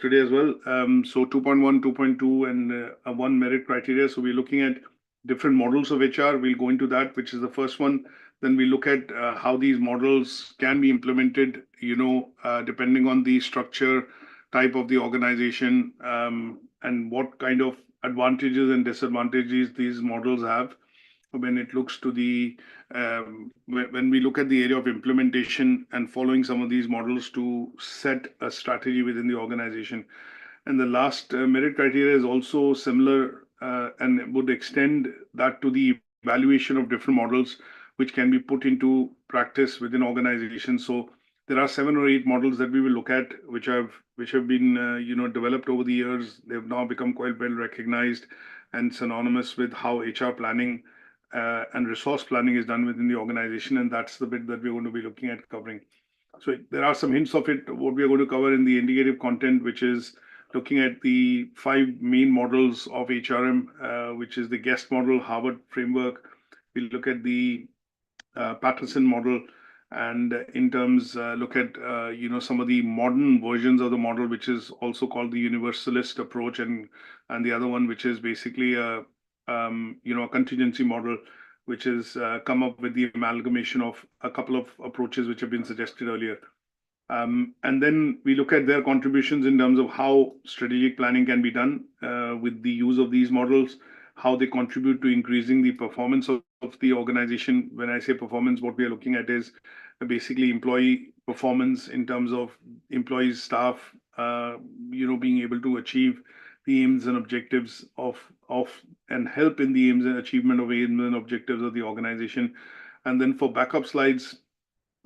today as well. So 2.1, 2.2, and one merit criteria. So we're looking at different models of HR. We'll go into that, which is the first one. Then we look at how these models can be implemented, depending on the structure, type of the organization, and what kind of advantages and disadvantages these models have when it looks to when we look at the area of implementation and following some of these models to set a strategy within the organization. And the last merit criteria is also similar and would extend that to the evaluation of different models which can be put into practice within organizations. So there are 7 or 8 models that we will look at, which have been developed over the years. They've now become quite well recognized and synonymous with how HR planning and resource planning is done within the organization, and that's the bit that we're going to be looking at covering. So there are some hints of it, what we are going to cover in the indicative content, which is looking at the 5 main models of HRM, which is the guest model, Harvard framework. We look at the Pearson model, and in terms look at some of the modern versions of the model, which is also called the universalist approach, and the other one, which is basically a contingency model, which is come up with the amalgamation of a couple of approaches which have been suggested earlier. And then we look at their contributions in terms of how strategic planning can be done with the use of these models, how they contribute to increasing the performance of the organization. When I say performance, what we are looking at is basically employee performance in terms of employees, staff, being able to achieve the aims and objectives of and help in the aims and achievement of aims and objectives of the organization. And then for backup slides,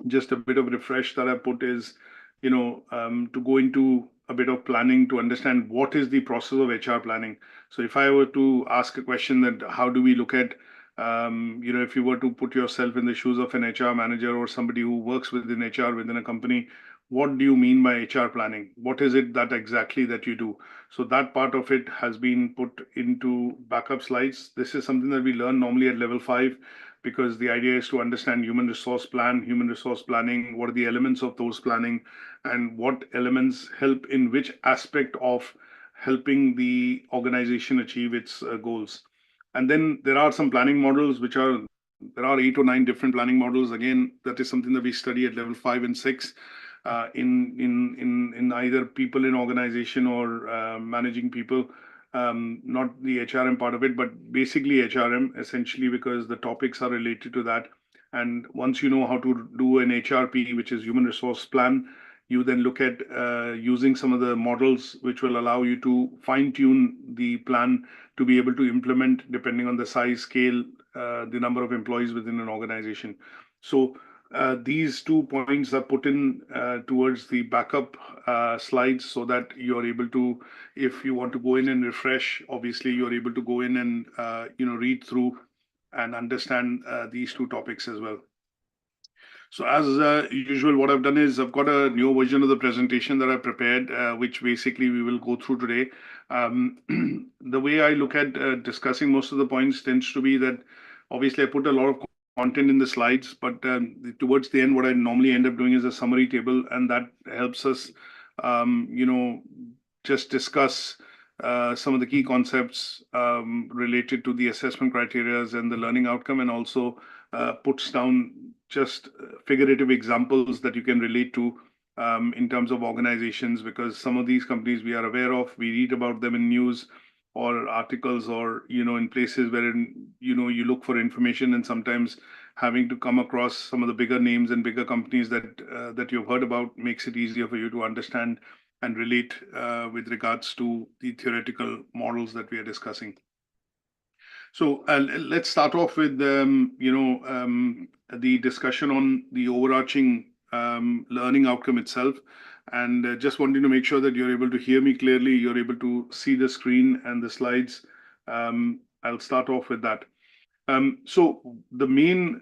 just a bit of refresh that I put is, to go into a bit of planning to understand what is the process of HR planning. So if I were to ask a question that how do we look at, if you were to put yourself in the shoes of an HR manager or somebody who works within HR within a company, what do you mean by HR planning? What is it that exactly that you do? So that part of it has been put into backup slides. This is something that we learn normally at level 5, because the idea is to understand human resource planning, what are the elements of those planning, and what elements help in which aspect of helping the organization achieve its goals. And then there are some planning models, there are 8 or 9 different planning models. Again, that is something that we study at level 5 and 6 in either people in organization or managing people. Not the HRM part of it, but basically HRM, essentially, because the topics are related to that. And once you know how to do an HRP, which is human resource plan, you then look at using some of the models which will allow you to fine tune the plan to be able to implement depending on the size, scale, the number of employees within an organization. So these 2 points are put in towards the backup slides, so that you're able to, if you want to go in and refresh, obviously you're able to go in and read through and understand these 2 topics as well. So as usual, what I've done is I've got a new version of the presentation that I prepared, which basically we will go through today. The way I look at discussing most of the points tends to be that obviously I put a lot of content in the slides, but towards the end, what I normally end up doing is a summary table, and that helps us, just discuss some of the key concepts related to the assessment criteria and the learning outcome, and also puts down just figurative examples that you can relate to in terms of organizations, because some of these companies we are aware of, we read about them in news or articles, or in places where you look for information, and sometimes having to come across some of the bigger names and bigger companies that you've heard about makes it easier for you to understand and relate with regards to the theoretical models that we are discussing. So let's start off with the discussion on the overarching learning outcome itself. And just wanting to make sure that you're able to hear me clearly, you're able to see the screen and the slides. I'll start off with that. So the main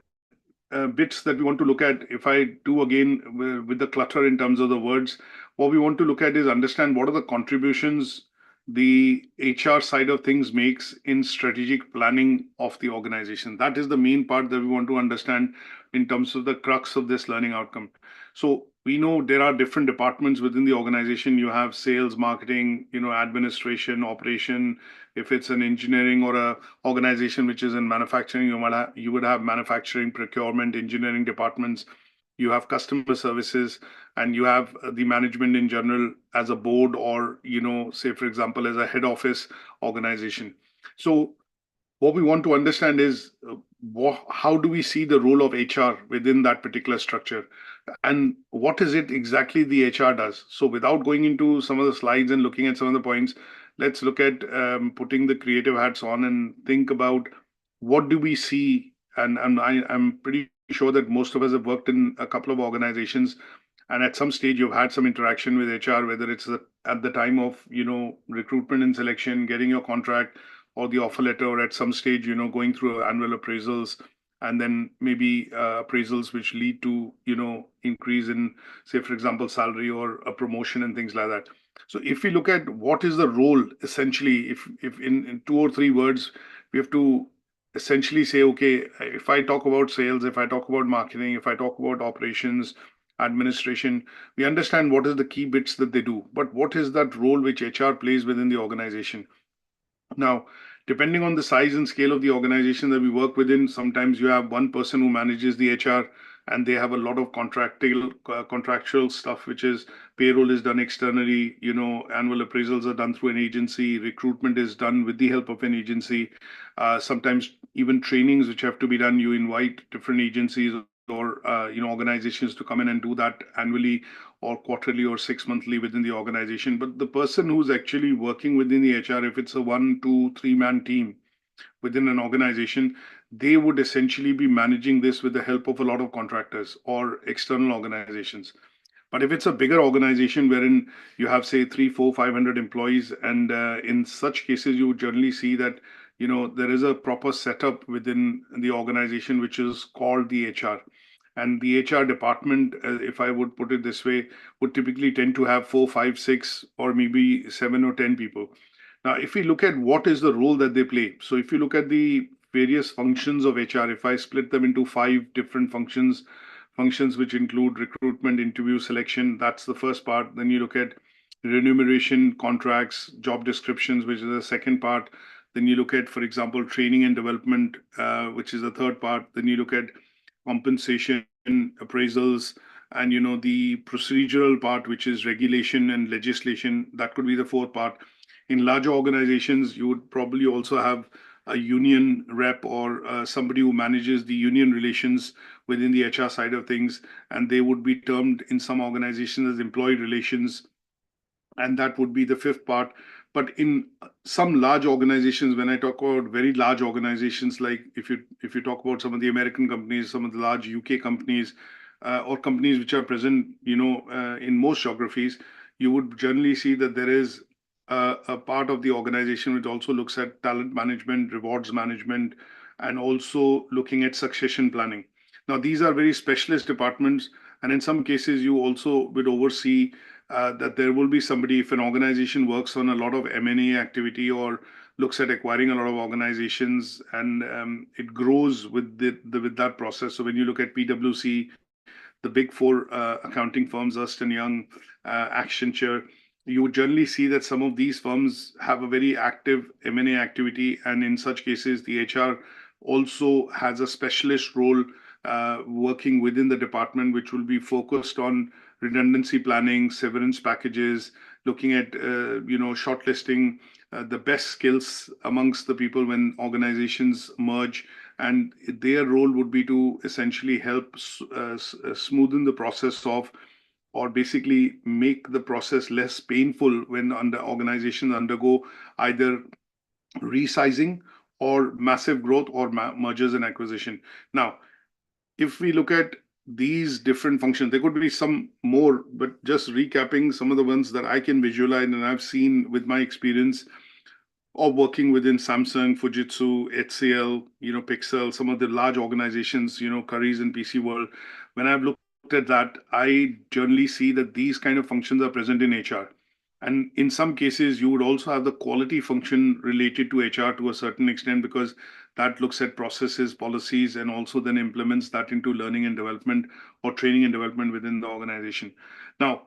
bits that we want to look at, if I do again with the clutter in terms of the words, what we want to look at is understand what are the contributions the HR side of things makes in strategic planning of the organization. That is the main part that we want to understand in terms of the crux of this learning outcome. So we know there are different departments within the organization. You have sales, marketing, administration, operation. If it's an engineering or a organization which is in manufacturing, you would have manufacturing, procurement, engineering departments. You have customer services, and you have the management in general as a board, or say for example as a head office organization. So what we want to understand is how do we see the role of HR within that particular structure, and what is it exactly the HR does. So without going into some of the slides and looking at some of the points, let's look at putting the creative hats on and think about what do we see. And I'm pretty sure that most of us have worked in a couple of organizations, and at some stage you've had some interaction with HR, whether it's at the time of recruitment and selection, getting your contract or the offer letter, or at some stage going through annual appraisals, and then maybe appraisals which lead to increase in, say for example, salary or a promotion and things like that. So if we look at what is the role essentially, if in two or three words we have to essentially say, okay, if I talk about sales, if I talk about marketing, if I talk about operations, administration, we understand what is the key bits that they do, but what is that role which HR plays within the organization. Now, depending on the size and scale of the organization that we work within, sometimes you have one person who manages the HR, and they have a lot of contractual stuff, which is payroll is done externally, annual appraisals are done through an agency, recruitment is done with the help of an agency. Sometimes even trainings which have to be done, you invite different agencies or organizations to come in and do that annually or quarterly or 6 monthly within the organization. But the person who's actually working within the HR, if it's a 1, 2, 3 man team within an organization, they would essentially be managing this with the help of a lot of contractors or external organizations. But if it's a bigger organization wherein you have, say, 3, 4, 500 employees, and in such cases, you would generally see that there is a proper setup within the organization which is called the HR. And the HR department, if I would put it this way, would typically tend to have 4, 5, 6, or maybe 7 or 10 people. Now, if we look at what is the role that they play, so if you look at the various functions of HR, if I split them into 5 different functions which include recruitment, interview, selection, that's the first part. Then you look at remuneration, contracts, job descriptions, which is the second part. Then you look at, for example, training and development, which is the third part. Then you look at compensation, appraisals, and the procedural part, which is regulation and legislation. That could be the fourth part. In larger organizations, you would probably also have a union rep, or somebody who manages the union relations within the HR side of things, and they would be termed in some organizations as employee relations, and that would be the fifth part. But in some large organizations, when I talk about very large organizations, like if you talk about some of the American companies, some of the large UK companies, or companies which are present, in most geographies, you would generally see that there is a part of the organization which also looks at talent management, rewards management, and also looking at succession planning. Now, these are very specialist departments, and in some cases, you also would oversee that there will be somebody, if an organization works on a lot of M&A activity or looks at acquiring a lot of organizations, and it grows with with that process. So when you look at PwC, the big four accounting firms, Ernst & Young, Accenture, you would generally see that some of these firms have a very active M&A activity, and in such cases, the HR also has a specialist role working within the department, which will be focused on redundancy planning, severance packages, looking at shortlisting the best skills amongst the people when organizations merge, and their role would be to essentially help smoothen the process of, or basically make the process less painful when organizations undergo either resizing or massive growth or mergers and acquisition. Now, if we look at these different functions, there could be some more, but just recapping some of the ones that I can visualize and I've seen with my experience of working within Samsung, Fujitsu, HCL, Pixel, some of the large organizations, Currys and PC World. When I've looked at that, I generally see that these kind of functions are present in HR. And in some cases, you would also have the quality function related to HR to a certain extent, because that looks at processes, policies, and also then implements that into learning and development or training and development within the organization. Now,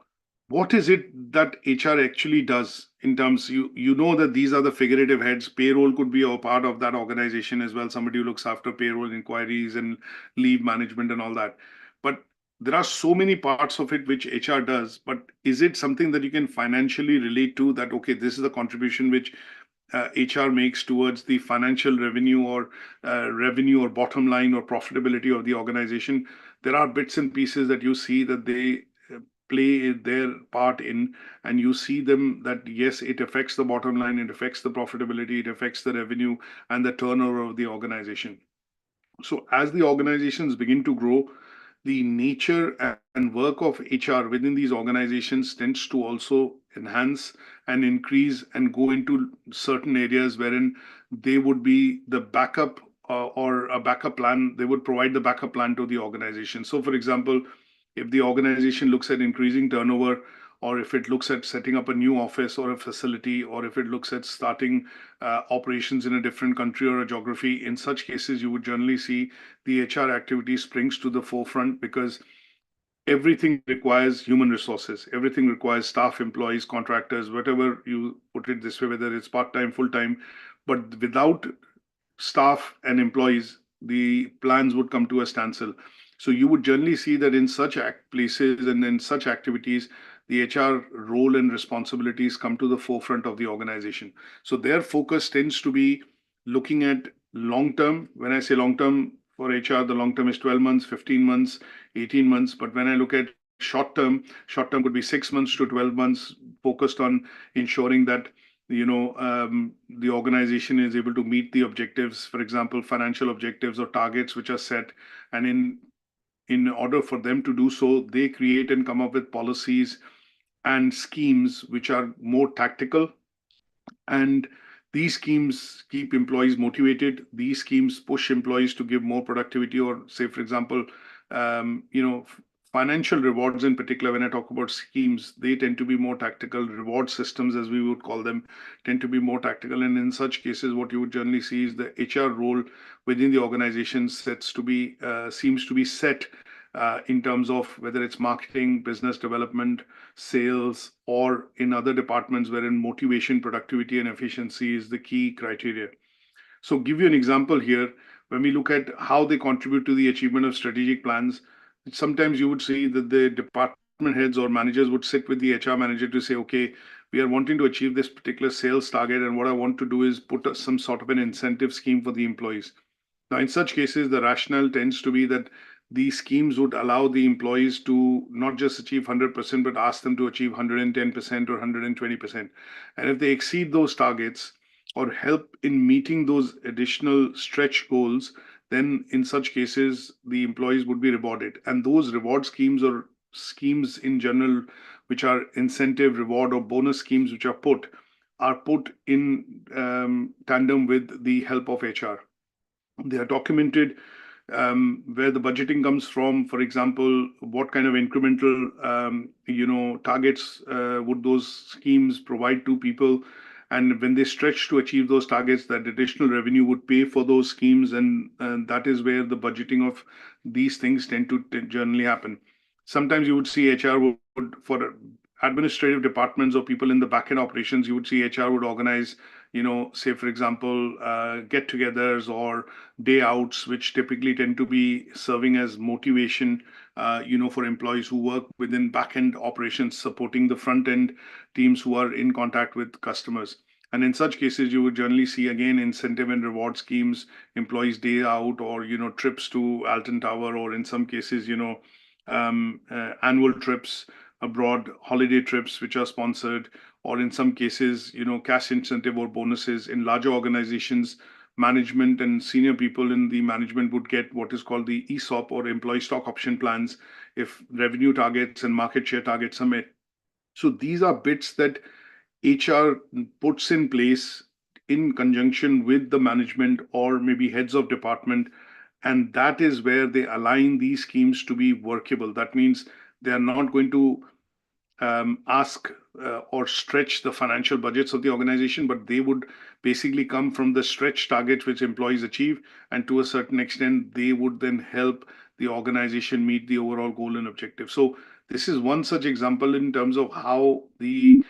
what is it that HR actually does in terms, you know that these are the figurative heads. Payroll could be a part of that organization as well, somebody who looks after payroll inquiries and leave management and all that. But there are so many parts of it which HR does, but is it something that you can financially relate to, that, okay, this is the contribution which HR makes towards the financial revenue or bottom line or profitability of the organization? There are bits and pieces that you see that they play their part in, and you see them that, yes, it affects the bottom line, it affects the profitability, it affects the revenue and the turnover of the organization. So as the organizations begin to grow, the nature and work of HR within these organizations tends to also enhance and increase and go into certain areas wherein they would be the backup or a backup plan. They would provide the backup plan to the organization. So, for example, if the organization looks at increasing turnover, or if it looks at setting up a new office or a facility, or if it looks at starting operations in a different country or a geography, in such cases, you would generally see the HR activity springs to the forefront, because everything requires human resources. Everything requires staff, employees, contractors, whatever you put it this way, whether it's part-time, full-time. But without staff and employees, the plans would come to a standstill. So you would generally see that in such places and in such activities, the HR role and responsibilities come to the forefront of the organization. So their focus tends to be looking at long term. When I say long term for HR, the long term is 12 months, 15 months, 18 months. But when I look at short term could be 6 months to 12 months, focused on ensuring that the organization is able to meet the objectives, for example, financial objectives or targets which are set. And in order for them to do so, they create and come up with policies and schemes which are more tactical. And these schemes keep employees motivated. These schemes push employees to give more productivity, or say, for example, financial rewards in particular. When I talk about schemes, they tend to be more tactical. Reward systems, as we would call them, tend to be more tactical. And in such cases, what you would generally see is the HR role within the organization seems to be set in terms of whether it's marketing, business development, sales, or in other departments wherein motivation, productivity, and efficiency is the key criteria. So, give you an example here. When we look at how they contribute to the achievement of strategic plans, sometimes you would see that the department heads or managers would sit with the HR manager to say, okay, we are wanting to achieve this particular sales target, and what I want to do is put some sort of an incentive scheme for the employees. Now, in such cases, the rationale tends to be that these schemes would allow the employees to not just achieve 100%, but ask them to achieve 110% or 120%. And if they exceed those targets or help in meeting those additional stretch goals, then in such cases, the employees would be rewarded. And those reward schemes or schemes in general, which are incentive, reward, or bonus schemes, which are put in tandem with the help of HR. They are documented, where the budgeting comes from. For example, what kind of incremental, targets would those schemes provide to people? And when they stretch to achieve those targets, that additional revenue would pay for those schemes, and that is where the budgeting of these things tend to generally happen. Sometimes you would see HR would, for administrative departments or people in the back-end operations, you would see HR would organize, say, for example, get-togethers or day outs, which typically tend to be serving as motivation, for employees who work within back-end operations, supporting the front-end teams who are in contact with customers. And in such cases, you would generally see, again, incentive and reward schemes, employees day out, or, trips to Alton Tower, or in some cases, annual trips abroad, holiday trips, which are sponsored, or in some cases, cash incentive or bonuses. In larger organizations, management and senior people in the management would get what is called the ESOP, or employee stock option plans, if revenue targets and market share targets are met. So these are bits that HR puts in place in conjunction with the management or maybe heads of department. And that is where they align these schemes to be workable. That means they are not going to ask or stretch the financial budgets of the organization, but they would basically come from the stretch targets which employees achieve, and to a certain extent, they would then help the organization meet the overall goal and objective. So this is one such example in terms of how the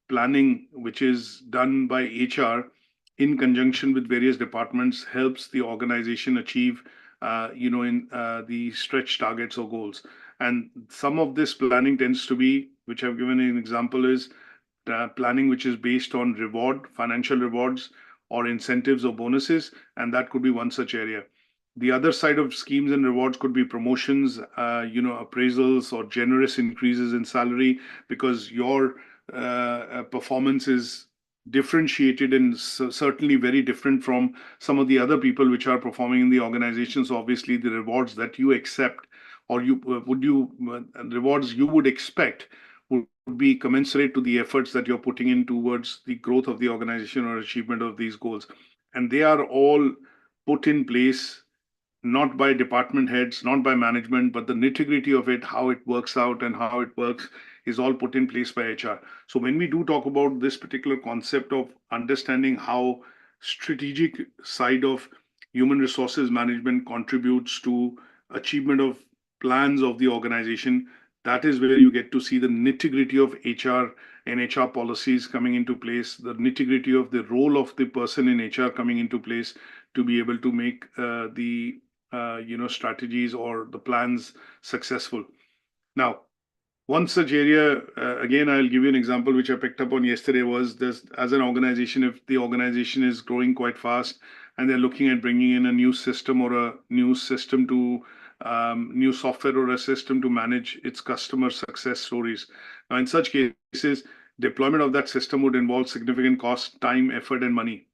planning, which is done by HR in conjunction with various departments, helps the organization achieve, in the stretch targets or goals. And some of this planning tends to be, which I've given an example, is planning which is based on financial rewards, or incentives or bonuses, and that could be one such area. The other side of schemes and rewards could be promotions, appraisals, or generous increases in salary, because your performance is differentiated and certainly very different from some of the other people which are performing in the organization. So obviously, the rewards that you accept, or rewards you would expect, would be commensurate to the efforts that you're putting in towards the growth of the organization or achievement of these goals. And they are all put in place not by department heads, not by management, but the nitty-gritty of it, how it works out and how it works, is all put in place by HR. So when we do talk about this particular concept of understanding how strategic side of human resources management contributes to achievement of plans of the organization, that is where you get to see the nitty-gritty of HR and HR policies coming into place, the nitty-gritty of the role of the person in HR coming into place to be able to make the strategies or the plans successful. Now, one such area, again, I'll give you an example which I picked up on yesterday, was this: as an organization, if the organization is growing quite fast and they're looking at bringing in a new system or a new system to new software or a system to manage its customer success stories. Now, in such cases, deployment of that system would involve significant cost, time, effort, and money.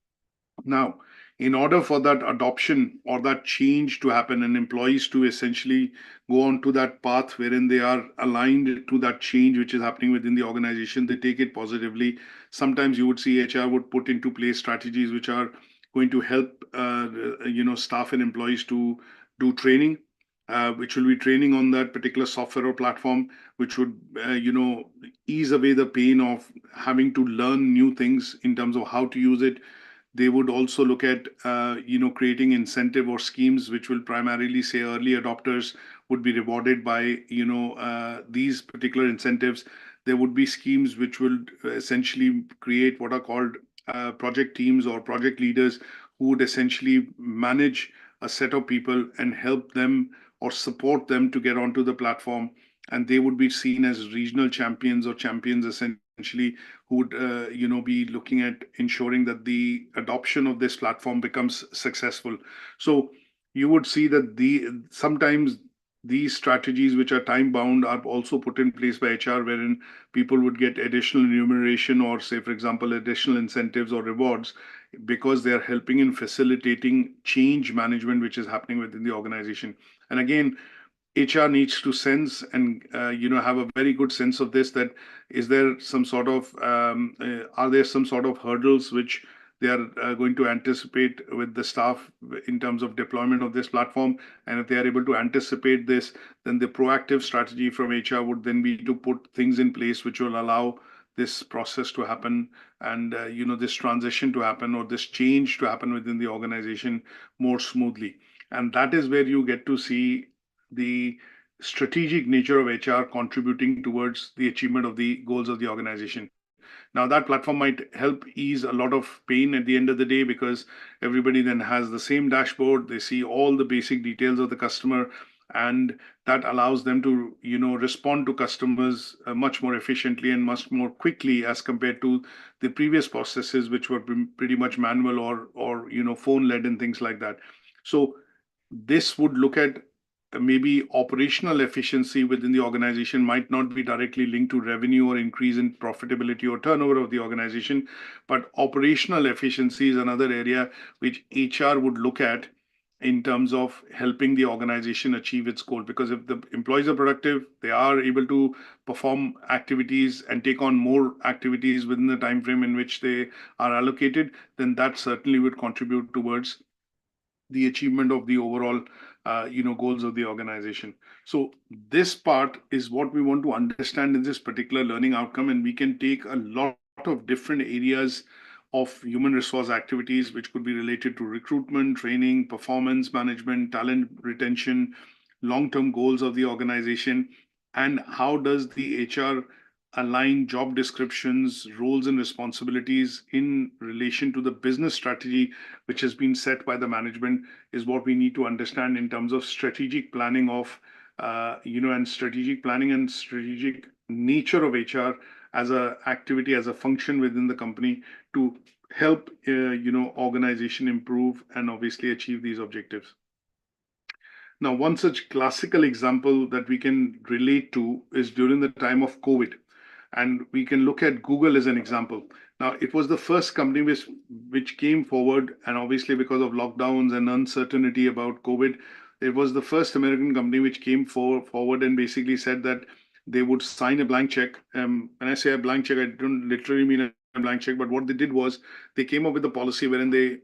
Now, in order for that adoption or that change to happen and employees to essentially go on to that path wherein they are aligned to that change which is happening within the organization, they take it positively. Sometimes you would see HR would put into place strategies which are going to help, staff and employees to do training, which will be training on that particular software or platform, which would, ease away the pain of having to learn new things in terms of how to use it. They would also look at, creating incentive or schemes which will primarily say early adopters would be rewarded by, these particular incentives. There would be schemes which will essentially create what are called project teams or project leaders, who would essentially manage a set of people and help them or support them to get onto the platform. And they would be seen as regional champions or champions, essentially, who would be looking at ensuring that the adoption of this platform becomes successful. So you would see that sometimes these strategies, which are time bound, are also put in place by HR, wherein people would get additional remuneration, or say, for example, additional incentives or rewards, because they are helping in facilitating change management which is happening within the organization. And again, HR needs to sense and have a very good sense of this, that is there some sort of are there some sort of hurdles which they are going to anticipate with the staff in terms of deployment of this platform. And if they are able to anticipate this, then the proactive strategy from HR would then be to put things in place which will allow this process to happen, and this transition to happen, or this change to happen within the organization more smoothly. And that is where you get to see the strategic nature of HR contributing towards the achievement of the goals of the organization. Now, that platform might help ease a lot of pain at the end of the day, because everybody then has the same dashboard. They see all the basic details of the customer, and that allows them to, respond to customers much more efficiently and much more quickly as compared to the previous processes, which were pretty much manual or phone led and things like that. So this would look at maybe operational efficiency within the organization might not be directly linked to revenue or increase in profitability or turnover of the organization, but operational efficiency is another area which HR would look at in terms of helping the organization achieve its goal. Because if the employees are productive, they are able to perform activities and take on more activities within the time frame in which they are allocated, then that certainly would contribute towards the achievement of the overall goals of the organization. So this part is what we want to understand in this particular learning outcome, and we can take a lot of different areas of human resource activities, which could be related to recruitment, training, performance management, talent retention, long-term goals of the organization, and how does the HR align job descriptions, roles, and responsibilities in relation to the business strategy which has been set by the management, is what we need to understand in terms of strategic planning of, and strategic planning and strategic nature of HR as a activity, as a function within the company to help, organization improve and obviously achieve these objectives. Now, one such classical example that we can relate to is during the time of COVID. And we can look at Google as an example. Now, it was the first company which came forward, and obviously because of lockdowns and uncertainty about COVID, it was the first American company which came forward and basically said that they would sign a blank check. When I say a blank check, I don't literally mean a blank check, but what they did was they came up with a policy wherein they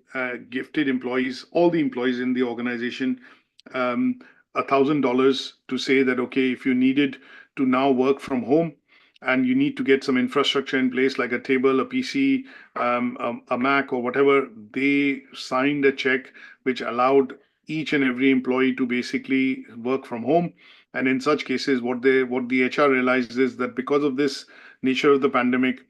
gifted employees, all the employees in the organization, $1,000 to say that, okay, if you needed to now work from home and you need to get some infrastructure in place like a table, a PC, a Mac or whatever, they signed a check which allowed each and every employee to basically work from home. And in such cases, what the HR realized is that because of this nature of the pandemic,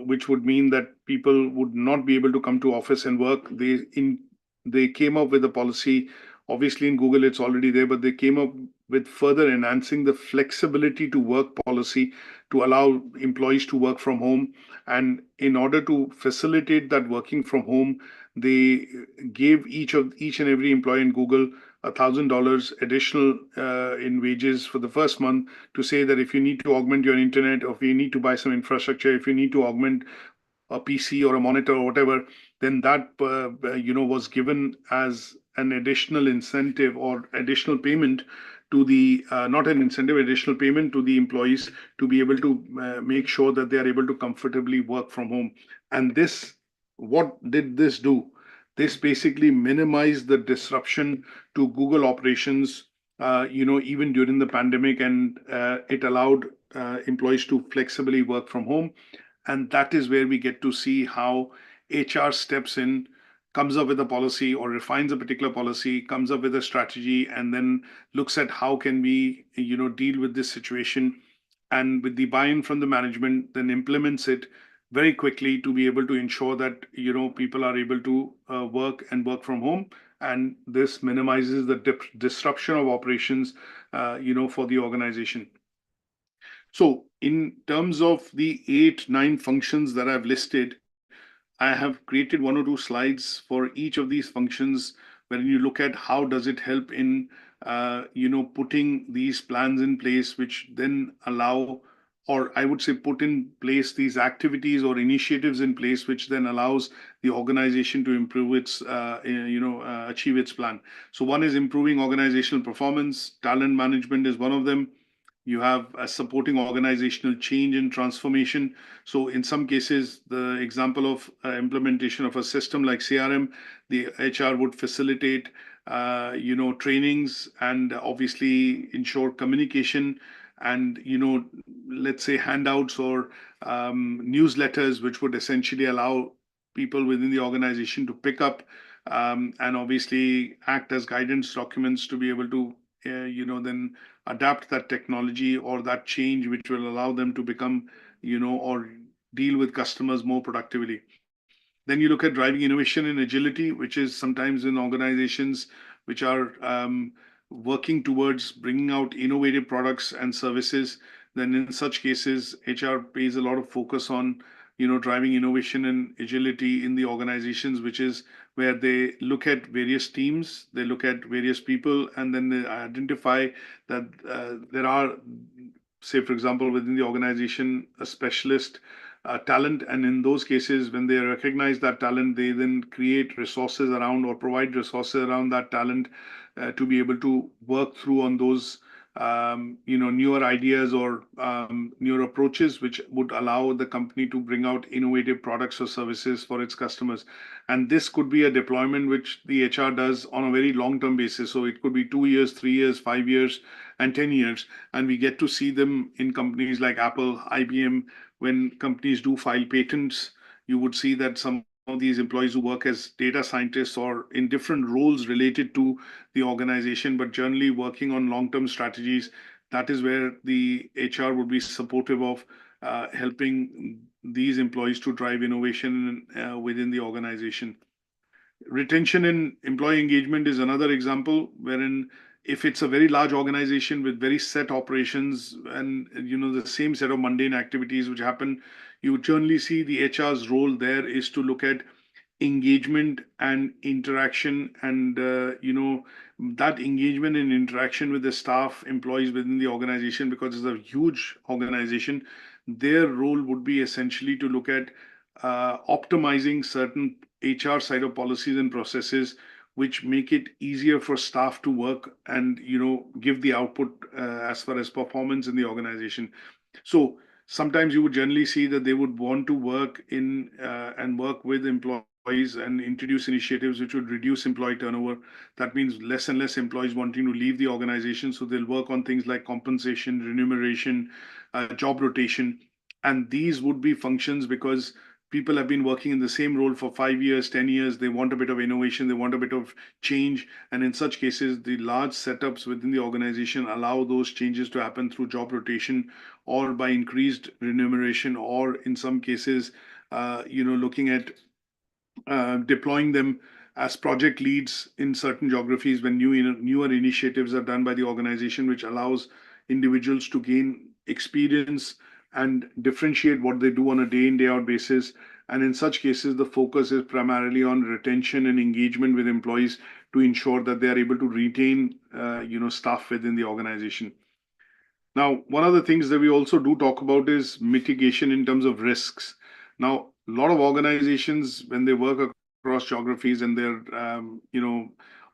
which would mean that people would not be able to come to office and work, they came up with a policy. Obviously, in Google, it's already there, but they came up with further enhancing the flexibility to work policy to allow employees to work from home. And in order to facilitate that working from home, they gave each and every employee in Google $1,000 additional in wages for the first month, to say that if you need to augment your internet, or if you need to buy some infrastructure, if you need to augment a PC or a monitor or whatever, then that was given as an additional incentive or additional payment to the not an incentive, additional payment to the employees to be able to make sure that they are able to comfortably work from home. And this, what did this do? This basically minimized the disruption to Google operations, even during the pandemic, and it allowed employees to flexibly work from home. And that is where we get to see how HR steps in, comes up with a policy or refines a particular policy, comes up with a strategy, and then looks at how can we, deal with this situation, and with the buy-in from the management, then implements it very quickly to be able to ensure that, people are able to work and work from home. And this minimizes the disruption of operations, for the organization. So in terms of the 8, 9 functions that I've listed, I have created 1 or 2 slides for each of these functions, when you look at how does it help in, putting these plans in place, which then allow, or I would say put in place these activities or initiatives in place, which then allows the organization to improve its, achieve its plan. So one is improving organizational performance. Talent management is one of them. You have a supporting organizational change and transformation. So in some cases, the example of implementation of a system like CRM, the HR would facilitate, trainings, and obviously ensure communication, and, let's say handouts or newsletters, which would essentially allow people within the organization to pick up, and obviously act as guidance documents to be able to, then adapt that technology or that change, which will allow them to become, or deal with customers more productively. Then you look at driving innovation and agility, which is sometimes in organizations which are working towards bringing out innovative products and services. Then in such cases, HR pays a lot of focus on, driving innovation and agility in the organizations, which is where they look at various teams, they look at various people, and then they identify that there are, say, for example, within the organization, a specialist talent. And in those cases, when they recognize that talent, they then create resources around or provide resources around that talent to be able to work through on those newer ideas or newer approaches, which would allow the company to bring out innovative products or services for its customers. And this could be a deployment which the HR does on a very long-term basis. So it could be 2 years, 3 years, 5 years, and 10 years. And we get to see them in companies like Apple, IBM. When companies do file patents, you would see that some of these employees who work as data scientists or in different roles related to the organization, but generally working on long-term strategies. That is where the HR would be supportive of helping these employees to drive innovation within the organization. Retention and employee engagement is another example wherein if it's a very large organization with very set operations and the same set of mundane activities which happen, you generally see the HR's role there is to look at engagement and interaction and that engagement and interaction with the staff employees within the organization, because it's a huge organization. Their role would be essentially to look at optimizing certain HR side of policies and processes which make it easier for staff to work and give the output as far as performance in the organization. So sometimes you would generally see that they would want to work in and work with employees and introduce initiatives which would reduce employee turnover. That means less and less employees wanting to leave the organization. So they'll work on things like compensation, remuneration, job rotation. And these would be functions because people have been working in the same role for 5 years, 10 years. They want a bit of innovation, they want a bit of change. And in such cases, the large setups within the organization allow those changes to happen through job rotation or by increased remuneration, or in some cases, looking at deploying them as project leads in certain geographies when newer initiatives are done by the organization, which allows individuals to gain experience and differentiate what they do on a day in, day out basis. And in such cases, the focus is primarily on retention and engagement with employees to ensure that they are able to retain, staff within the organization. Now, one of the things that we also do talk about is mitigation in terms of risks. Now, a lot of organizations, when they work across geographies and their,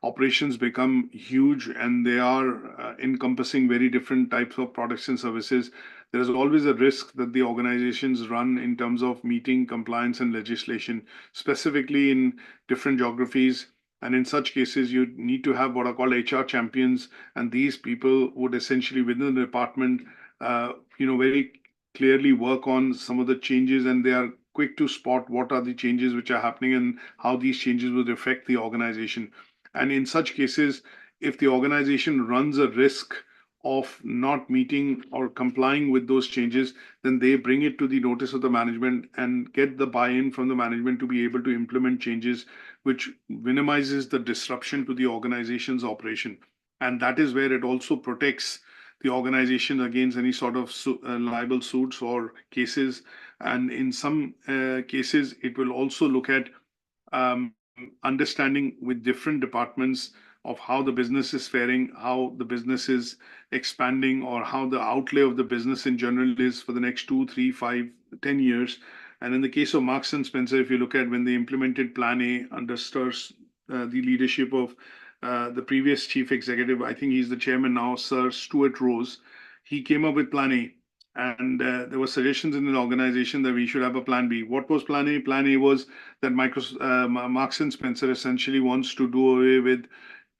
operations become huge and they are encompassing very different types of products and services, there is always a risk that the organizations run in terms of meeting compliance and legislation, specifically in different geographies. And in such cases, you need to have what are called HR champions, and these people would essentially within the department, very clearly work on some of the changes, and they are quick to spot what are the changes which are happening and how these changes would affect the organization. And in such cases, if the organization runs a risk of not meeting or complying with those changes, then they bring it to the notice of the management and get the buy-in from the management to be able to implement changes, which minimizes the disruption to the organization's operation. And that is where it also protects the organization against any sort of liable suits or cases. And in some cases, it will also look at um, understanding with different departments of how the business is faring, how the business is expanding, or how the outlay of the business in general is for the next 2, 3, 5, 10 years. And in the case of Marks and Spencer, if you look at when they implemented Plan A under the leadership of the previous chief executive, I think he's the chairman now, Sir Stuart Rose, he came up with Plan A. And there were suggestions in the organization that we should have a Plan B. What was Plan A? Plan A was that Marks and Spencer essentially wants to do away with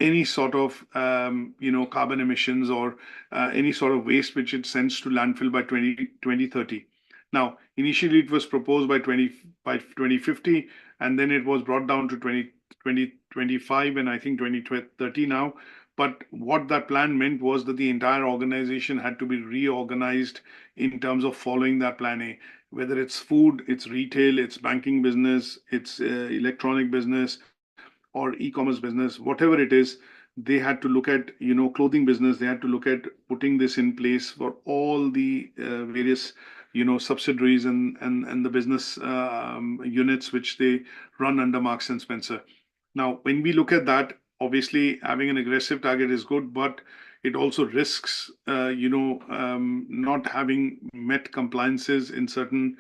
any sort of carbon emissions or any sort of waste which it sends to landfill by 2030. Now, initially it was proposed by 2050, and then it was brought down to 2025 and I think 2030 now. But what that plan meant was that the entire organization had to be reorganized in terms of following that Plan A, whether it's food, it's retail, it's banking business, it's electronic business, or e-commerce business, whatever it is. They had to look at, clothing business. They had to look at putting this in place for all the various, subsidiaries and the business units which they run under Marks and Spencer. Now, when we look at that, obviously having an aggressive target is good, but it also risks, not having met compliances in certain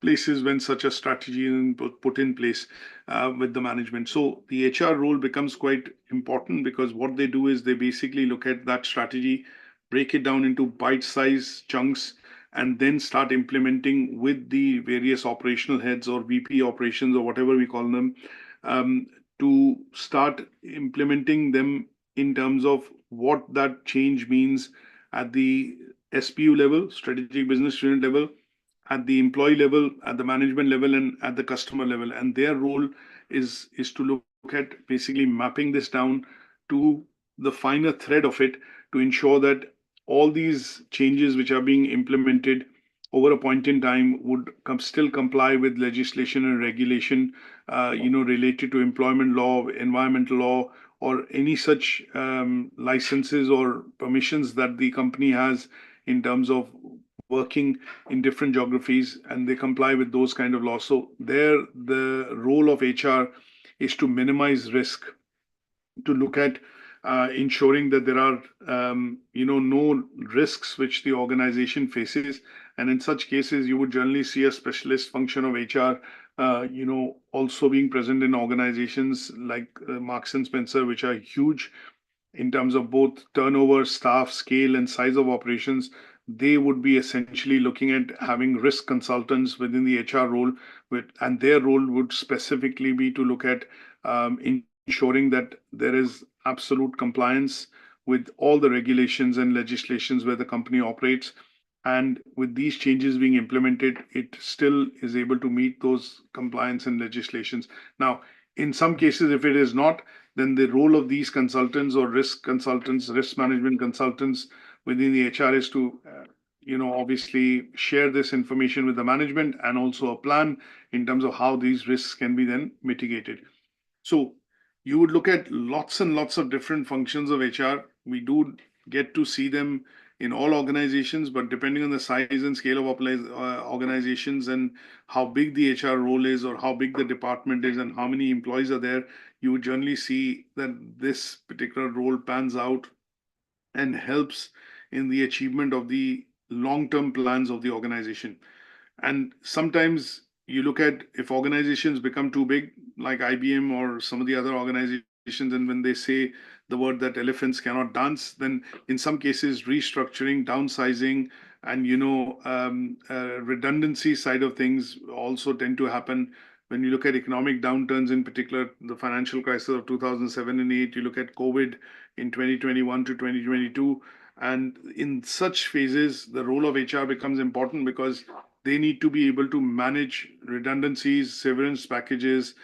places when such a strategy is put in place with the management. So the HR role becomes quite important because what they do is they basically look at that strategy, break it down into bite-sized chunks, and then start implementing with the various operational heads or VP operations or whatever we call them, um, to start implementing them in terms of what that change means at the SPU level, strategic business unit level, at the employee level, at the management level, and at the customer level. And their role is to look at basically mapping this down to the finer thread of it, to ensure that all these changes which are being implemented over a point in time would still comply with legislation and regulation, related to employment law, environmental law, or any such licenses or permissions that the company has in terms of working in different geographies, and they comply with those kind of laws. So there, the role of HR is to minimize risk, to look at ensuring that there are no risks which the organization faces. And in such cases, you would generally see a specialist function of HR also being present in organizations like Marks and Spencer, which are huge in terms of both turnover, staff, scale, and size of operations. They would be essentially looking at having risk consultants within the HR role, and their role would specifically be to look at ensuring that there is absolute compliance with all the regulations and legislations where the company operates. And with these changes being implemented, it still is able to meet those compliance and legislations. Now, in some cases, if it is not, then the role of these consultants or risk consultants, risk management consultants within the HR is to, obviously share this information with the management and also a plan in terms of how these risks can be then mitigated. So you would look at lots and lots of different functions of HR. We do get to see them in all organizations, but depending on the size and scale of organizations and how big the HR role is, or how big the department is, and how many employees are there, you would generally see that this particular role pans out and helps in the achievement of the long-term plans of the organization. And sometimes you look at, if organizations become too big, like IBM or some of the other organizations, and when they say the word that elephants cannot dance, then in some cases, restructuring, downsizing, and redundancy side of things also tend to happen. When you look at economic downturns, in particular, the financial crisis of 2007 and 8, you look at COVID in 2021 to 2022. And in such phases, the role of HR becomes important because they need to be able to manage redundancies, severance packages,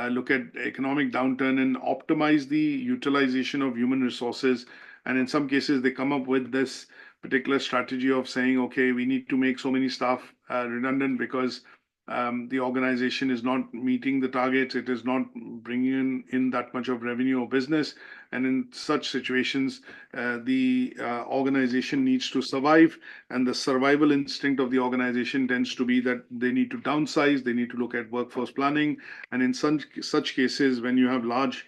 look at economic downturn, and optimize the utilization of human resources. And in some cases, they come up with this particular strategy of saying, okay, we need to make so many staff redundant because the organization is not meeting the targets, it is not bringing in that much of revenue or business. And in such situations, the organization needs to survive, and the survival instinct of the organization tends to be that they need to downsize, they need to look at workforce planning. And in such cases, when you have large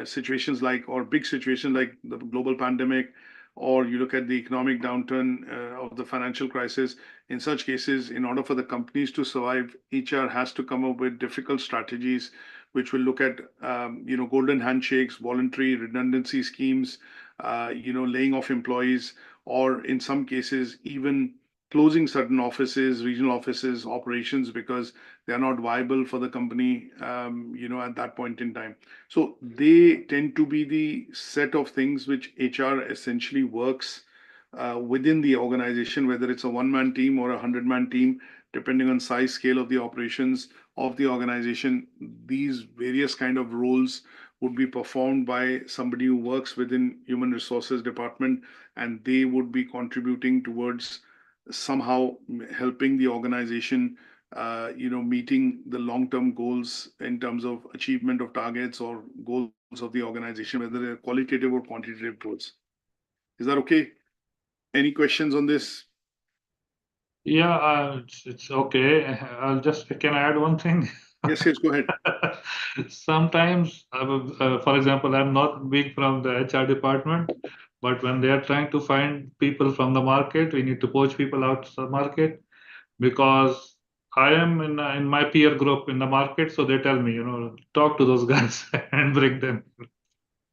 situations like, or big situations like the global pandemic, or you look at the economic downturn of the financial crisis, in such cases, in order for the companies to survive, HR has to come up with difficult strategies, which will look at, golden handshakes, voluntary redundancy schemes, laying off employees, or in some cases, even closing certain offices, regional offices, operations, because they are not viable for the company, at that point in time. So they tend to be the set of things which HR essentially works within the organization, whether it's a one-man team or a 100-man team, depending on size, scale of the operations of the organization. These various kind of roles would be performed by somebody who works within human resources department, and they would be contributing towards somehow helping the organization, meeting the long-term goals in terms of achievement of targets or goals of the organization, whether they're qualitative or quantitative goals. Is that okay? Any questions on this? Yeah, it's okay. Can I add one thing? Yes, go ahead. Sometimes, for example, I'm not being from the HR department, but when they are trying to find people from the market, we need to poach people out to the market, because I am in my peer group in the market, so they tell me, talk to those guys and bring them.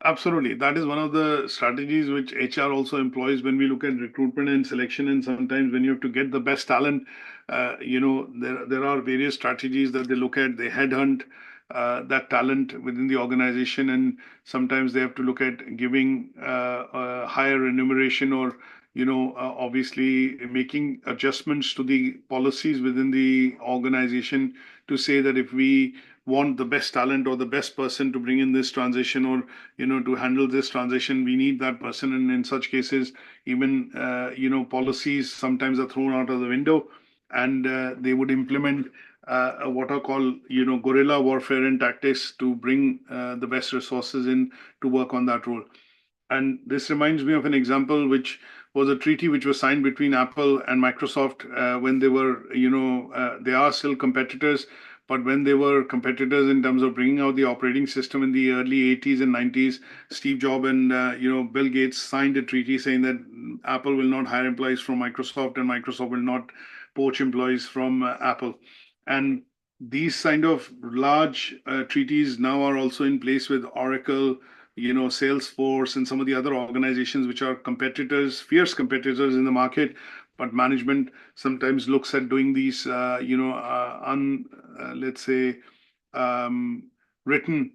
Absolutely. That is one of the strategies which HR also employs when we look at recruitment and selection. And sometimes when you have to get the best talent, there are various strategies that they look at. They headhunt that talent within the organization, and sometimes they have to look at giving a higher remuneration, or obviously making adjustments to the policies within the organization to say that if we want the best talent or the best person to bring in this transition, or to handle this transition, we need that person. And in such cases, even policies sometimes are thrown out of the window, and they would implement what are called guerrilla warfare and tactics to bring the best resources in to work on that role. And this reminds me of an example, which was a treaty which was signed between Apple and Microsoft when they were, they are still competitors, but when they were competitors in terms of bringing out the operating system in the early 80s and 90s, Steve Jobs and, Bill Gates signed a treaty saying that Apple will not hire employees from Microsoft and Microsoft will not poach employees from Apple. And these kind of large treaties now are also in place with Oracle, Salesforce, and some of the other organizations which are competitors, fierce competitors in the market. But management sometimes looks at doing these, let's say, written,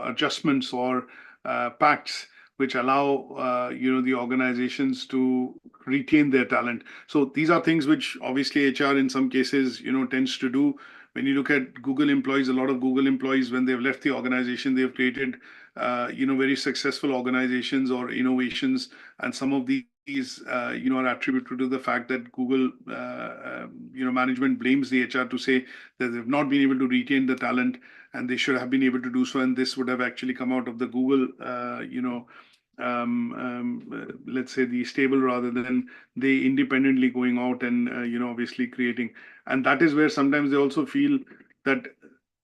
adjustments or pacts which allow, the organizations to retain their talent. So these are things which obviously HR in some cases, tends to do. When you look at Google employees, a lot of Google employees, when they've left the organization, they've created, very successful organizations or innovations. And some of these, are attributed to the fact that Google, management blames the HR to say that they've not been able to retain the talent, and they should have been able to do so. And this would have actually come out of the Google, let's say the stable, rather than they independently going out and obviously creating. And that is where sometimes they also feel that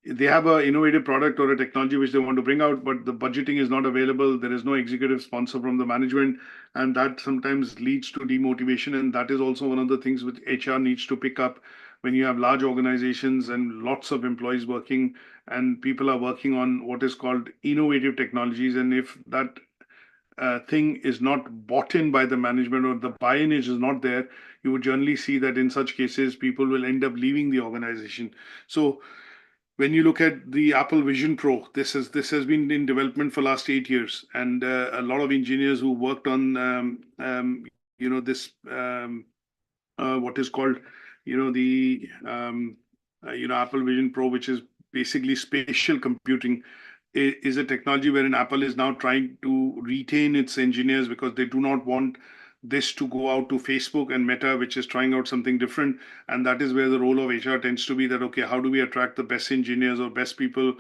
they have an innovative product or a technology which they want to bring out, but the budgeting is not available. There is no executive sponsor from the management, and that sometimes leads to demotivation. And that is also one of the things which HR needs to pick up when you have large organizations and lots of employees working, and people are working on what is called innovative technologies. And if that thing is not bought in by the management, or the buy-in is not there, you would generally see that in such cases, people will end up leaving the organization. So when you look at the Apple Vision Pro, this has been in development for last 8 years, and a lot of engineers who worked on this what is called the Apple Vision Pro, which is basically spatial computing, is a technology wherein Apple is now trying to retain its engineers, because they do not want this to go out to Facebook and Meta, which is trying out something different. And that is where the role of HR tends to be, that, okay, how do we attract the best engineers or best people,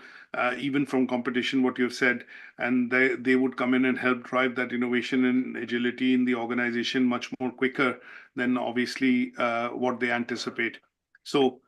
even from competition, what you've said, and they would come in and help drive that innovation and agility in the organization much more quicker than obviously what they anticipate. So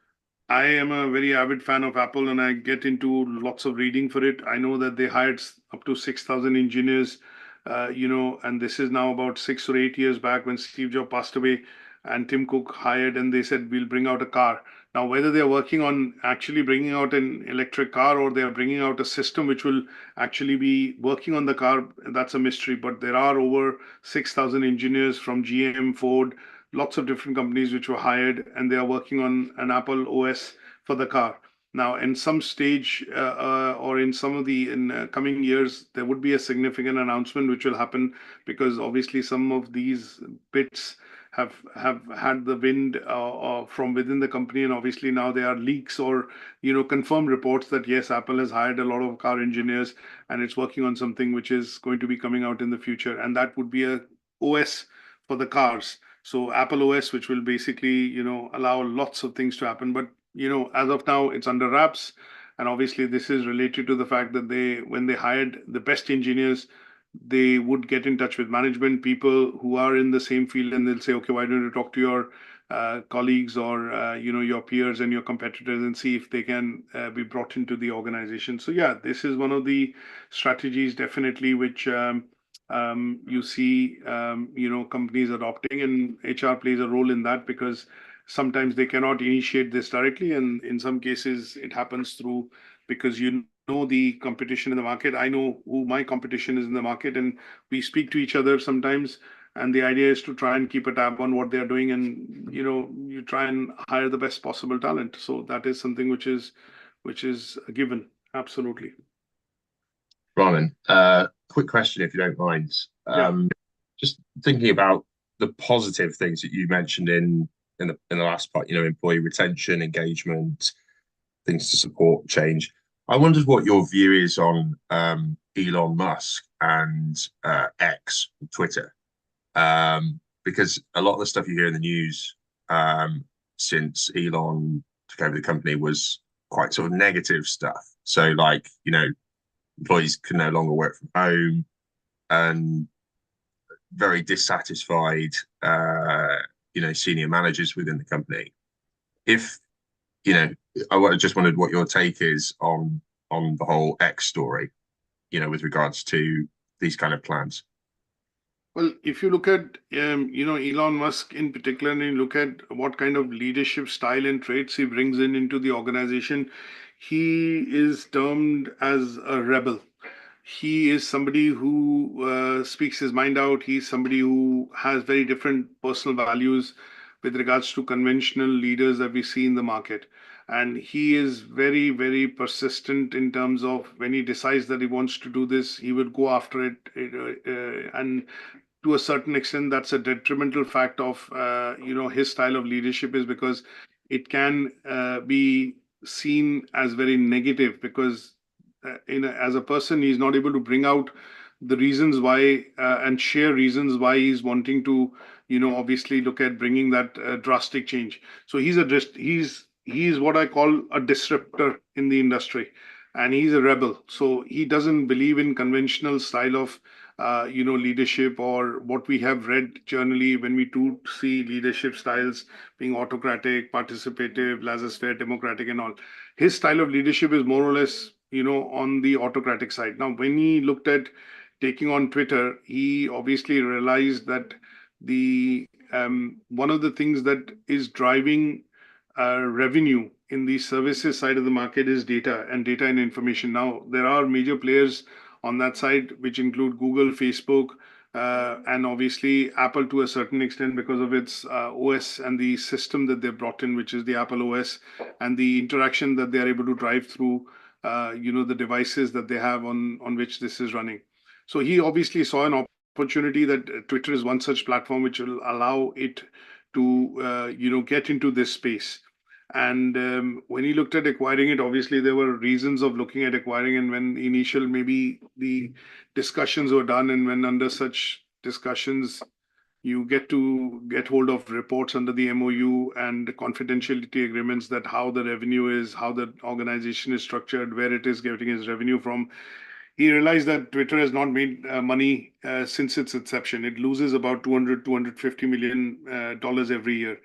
I am a very avid fan of Apple, and I get into lots of reading for it. I know that they hired up to 6,000 engineers, and this is now about 6 or 8 years back when Steve Jobs passed away, and Tim Cook hired, and they said, we'll bring out a car. Now, whether they're working on actually bringing out an electric car, or they are bringing out a system which will actually be working on the car, that's a mystery. But there are over 6,000 engineers from GM, Ford, lots of different companies which were hired, and they are working on an Apple OS for the car. Now, in some stage, or in some of the coming years, there would be a significant announcement which will happen, because obviously some of these bits have had the wind from within the company, and obviously now there are leaks or confirmed reports that yes, Apple has hired a lot of car engineers, and it's working on something which is going to be coming out in the future, and that would be a OS for the cars. So Apple OS, which will basically, allow lots of things to happen. But, as of now, it's under wraps. And obviously, this is related to the fact that when they hired the best engineers, they would get in touch with management, people who are in the same field, and they'll say, okay, why don't you talk to your colleagues, or, your peers and your competitors, and see if they can be brought into the organization. So yeah, this is one of the strategies definitely which you see, companies adopting, and HR plays a role in that, because sometimes they cannot initiate this directly, and in some cases it happens through, because know the competition in the market. I know who my competition is in the market, and we speak to each other sometimes. And the idea is to try and keep a tab on what they are doing, and you try and hire the best possible talent. So that is something which is a given. Absolutely. Ronan, quick question, if you don't mind. Yeah. Just thinking about the positive things that you mentioned in the last part, employee retention, engagement, things to support change. I wondered what your view is on Elon Musk and X, Twitter, because a lot of the stuff you hear in the news since Elon took over the company was quite sort of negative stuff. So, like, employees can no longer work from home, and very dissatisfied, senior managers within the company. If I just wondered what your take is on the whole X story, with regards to these kind of plans. Well, if you look at Elon Musk in particular, and you look at what kind of leadership style and traits he brings into the organization, he is termed as a rebel. He is somebody who speaks his mind out. He's somebody who has very different personal values with regards to conventional leaders that we see in the market. And he is very, very persistent in terms of when he decides that he wants to do this, he would go after it. And to a certain extent, that's a detrimental fact of his style of leadership, is because it can be seen as very negative, because as a person, he's not able to bring out the reasons why and share reasons why he's wanting to, obviously look at bringing that drastic change. So he's what I call a disruptor in the industry, and he's a rebel. So he doesn't believe in conventional style of leadership, or what we have read generally when we do see leadership styles being autocratic, participative, laissez-faire, democratic, and all. His style of leadership is more or less, on the autocratic side. Now, when he looked at taking on Twitter, he obviously realized that the one of the things that is driving revenue in the services side of the market is data and information. Now, there are major players on that side, which include Google, Facebook, and obviously Apple to a certain extent, because of its OS and the system that they brought in, which is the Apple OS, and the interaction that they are able to drive through, the devices that they have on which this is running. So he obviously saw an opportunity that Twitter is one such platform which will allow it to, get into this space. And when he looked at acquiring it, obviously there were reasons of looking at acquiring. And when initial maybe the discussions were done, and when under such discussions you get hold of reports under the MOU and confidentiality agreements, that how the revenue is, how the organization is structured, where it is getting its revenue from, he realized that Twitter has not made money since its inception. It loses about $250 million every year.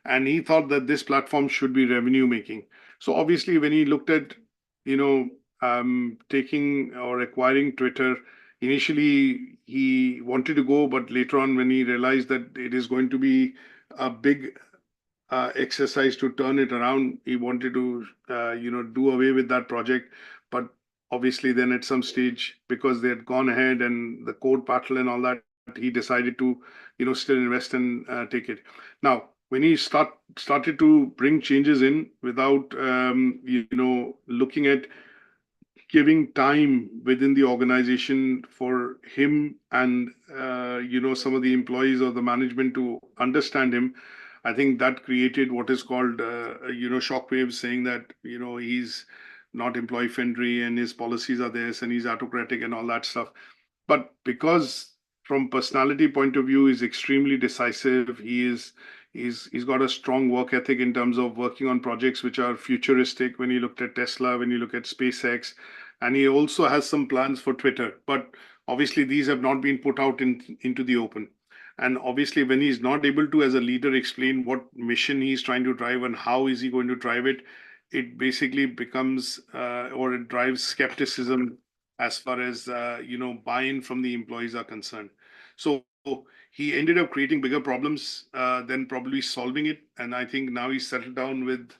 And he thought that this platform should be revenue making. So obviously, when he looked at, taking or acquiring Twitter, initially he wanted to go, but later on, when he realized that it is going to be a big exercise to turn it around, he wanted to, do away with that project. But obviously, then at some stage, because they had gone ahead and the court battle and all that, he decided to, still invest and take it. Now, when he started to bring changes in without, looking at giving time within the organization for him and some of the employees or the management to understand him, I think that created what is called shockwaves, saying that he's not employee friendly and his policies are this and he's autocratic and all that stuff. But because from personality point of view, he's extremely decisive. He's got a strong work ethic in terms of working on projects which are futuristic. When you looked at Tesla, when you look at SpaceX, and he also has some plans for Twitter, but obviously these have not been put out into the open. And obviously, when he's not able to, as a leader, explain what mission he's trying to drive and how is he going to drive it, it basically becomes or it drives skepticism as far as buy-in from the employees are concerned. So he ended up creating bigger problems than probably solving it. And I think now he's settled down with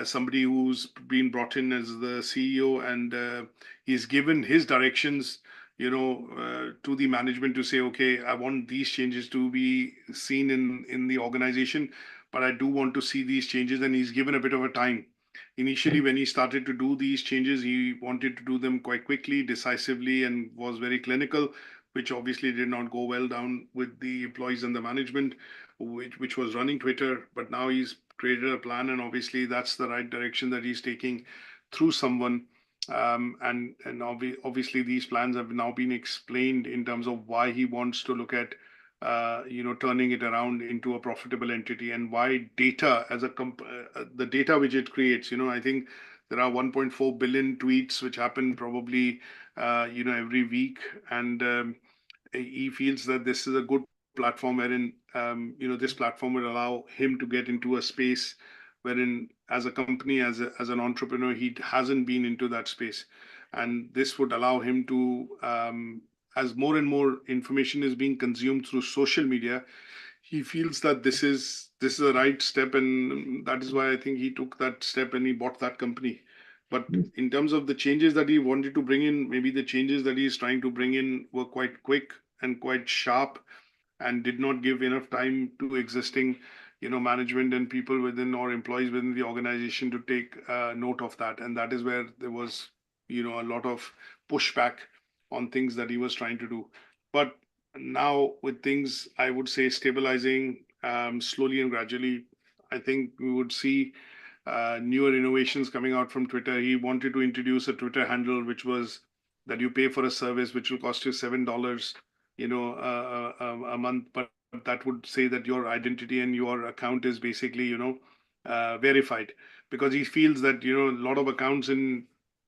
somebody who's been brought in as the CEO, and he's given his directions, to the management to say, okay, I want these changes to be seen in the organization, but I do want to see these changes. And he's given a bit of a time. Initially, when he started to do these changes, he wanted to do them quite quickly, decisively, and was very clinical, which obviously did not go well down with the employees and the management, which was running Twitter. But now he's created a plan, and obviously that's the right direction that he's taking through someone. Obviously these plans have now been explained in terms of why he wants to look at turning it around into a profitable entity, and why data as the data which it creates. I think there are 1.4 billion tweets which happen probably every week, and he feels that this is a good platform wherein this platform will allow him to get into a space wherein, as a company, as an entrepreneur, he hasn't been into that space, and this would allow him to, as more and more information is being consumed through social media, he feels that this is a right step, and that is why I think he took that step and he bought that company. But in terms of the changes that he wanted to bring in, maybe the changes that he is trying to bring in were quite quick and quite sharp, and did not give enough time to existing, management and people within, or employees within the organization, to take note of that. And that is where there was, a lot of pushback on things that he was trying to do. But now, with things, I would say, stabilizing slowly and gradually, I think we would see newer innovations coming out from Twitter. He wanted to introduce a Twitter handle, which was that you pay for a service which will cost you $7, a month, but that would say that your identity and your account is basically, verified, because he feels that, a lot of accounts in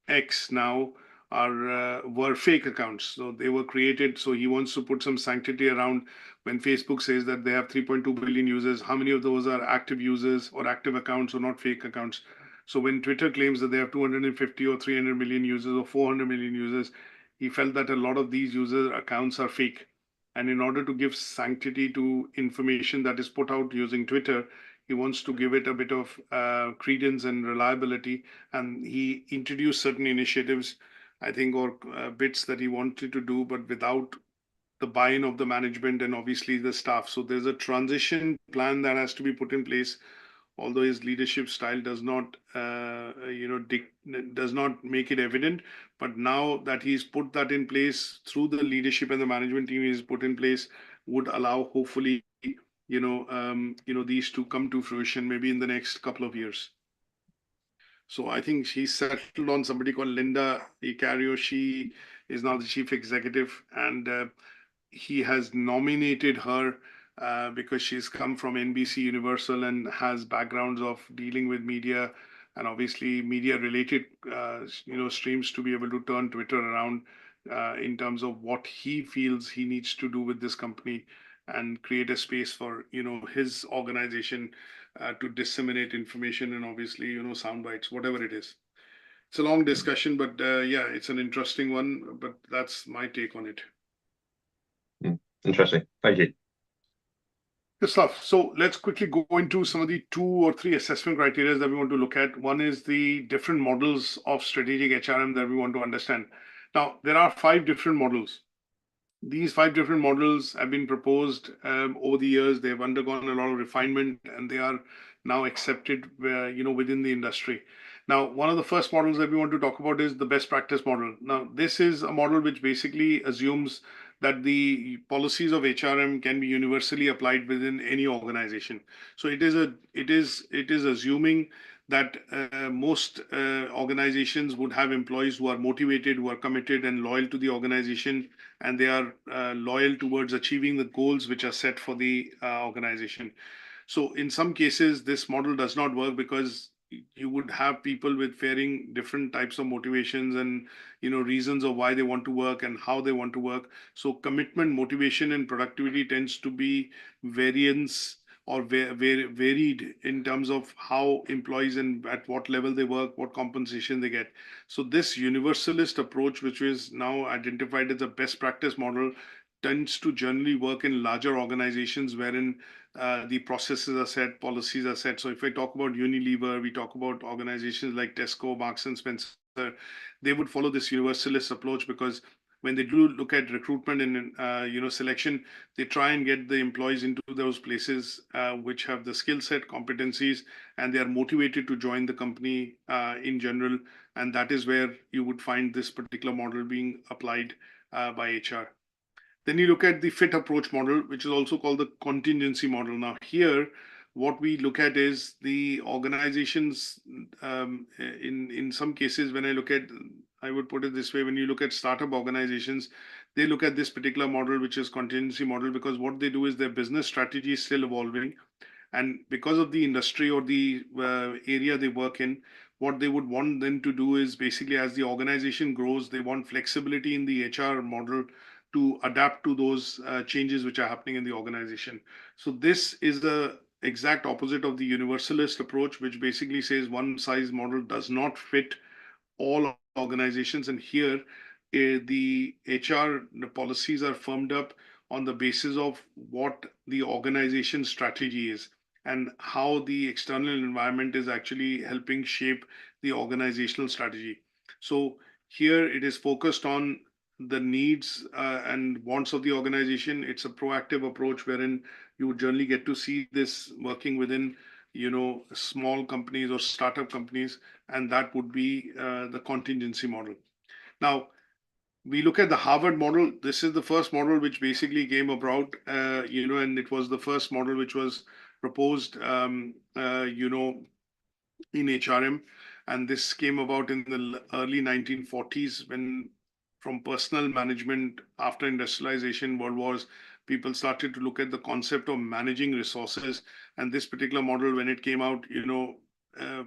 X now were fake accounts. So they were created. So he wants to put some sanctity around when Facebook says that they have 3.2 billion users. How many of those are active users or active accounts, or not fake accounts? So when Twitter claims that they have 250 or 300 million users or 400 million users, he felt that a lot of these user accounts are fake. And in order to give sanctity to information that is put out using Twitter, he wants to give it a bit of credence and reliability. And he introduced certain initiatives, I think, or bits that he wanted to do, but without the buy-in of the management and obviously the staff. So there's a transition plan that has to be put in place, although his leadership style does not, does not make it evident. But now that he's put that in place through the leadership and the management team he's put in place, would allow, hopefully, these to come to fruition maybe in the next couple of years. So I think she's settled on somebody called Linda Icario. She is now the chief executive, and he has nominated her because she's come from NBC Universal and has backgrounds of dealing with media and obviously media related streams, to be able to turn Twitter around in terms of what he feels he needs to do with this company, and create a space for his organization to disseminate information, and obviously sound bites, whatever it is. It's a long discussion, but yeah, it's an interesting one. But that's my take on it. Interesting. Thank you. Good stuff. So let's quickly go into some of the 2 or 3 assessment criteria that we want to look at. One is the different models of strategic HRM that we want to understand. Now, there are 5 different models. These 5 different models have been proposed over the years. They've undergone a lot of refinement, and they are now accepted, within the industry. Now, one of the first models that we want to talk about is the best practice model. Now, this is a model which basically assumes that the policies of HRM can be universally applied within any organization. So it is assuming that most organizations would have employees who are motivated, who are committed and loyal to the organization, and they are loyal towards achieving the goals which are set for the organization. So in some cases, this model does not work, because you would have people with varying different types of motivations and reasons of why they want to work and how they want to work. So commitment, motivation, and productivity tends to be variance or varied in terms of how employees and at what level they work, what compensation they get. So this universalist approach, which is now identified as a best practice model, tends to generally work in larger organizations wherein the processes are set, policies are set. So if I talk about Unilever, we talk about organizations like Tesco, Marks and Spencer, they would follow this universalist approach, because when they do look at recruitment and selection, they try and get the employees into those places which have the skill set, competencies, and they are motivated to join the company in general. And that is where you would find this particular model being applied by HR. Then you look at the fit approach model, which is also called the contingency model. Now, here, what we look at is the organizations. In some cases, when I look at, I would put it this way: when you look at startup organizations, they look at this particular model, which is contingency model, because what they do is their business strategy is still evolving, and because of the industry or the area they work in, what they would want them to do is basically, as the organization grows, they want flexibility in the HR model to adapt to those changes which are happening in the organization. So this is the exact opposite of the universalist approach, which basically says one size model does not fit all organizations. And here, the HR policies are firmed up on the basis of what the organization strategy is and how the external environment is actually helping shape the organizational strategy. So here it is focused on the needs and wants of the organization. It's a proactive approach wherein you would generally get to see this working within small companies or startup companies, and that would be the contingency model. Now, we look at the Harvard model. This is the first model which basically came about, and it was the first model which was proposed, in HRM. And this came about in the early 1940s, when from personnel management after industrialization, world wars, people started to look at the concept of managing resources. And this particular model, when it came out,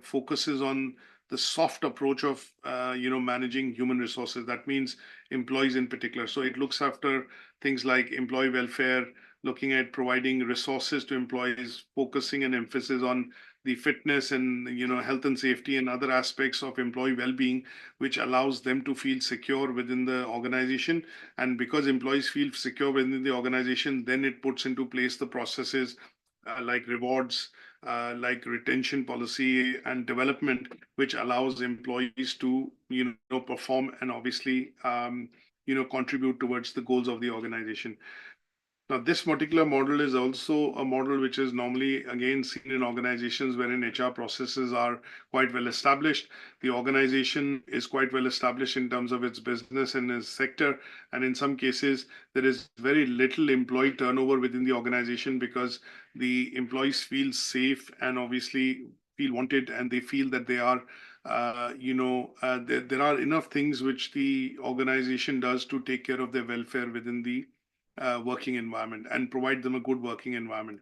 focuses on the soft approach of managing human resources. That means employees in particular. So it looks after things like employee welfare, looking at providing resources to employees, focusing an emphasis on the fitness and health and safety and other aspects of employee well-being, which allows them to feel secure within the organization. And because employees feel secure within the organization, then it puts into place the processes like rewards, like retention policy and development, which allows employees to perform and obviously contribute towards the goals of the organization. Now, this particular model is also a model which is normally, again, seen in organizations wherein HR processes are quite well established. The organization is quite well established in terms of its business and its sector. And in some cases, there is very little employee turnover within the organization, because the employees feel safe and obviously feel wanted, and they feel that they are there are enough things which the organization does to take care of their welfare within the working environment and provide them a good working environment.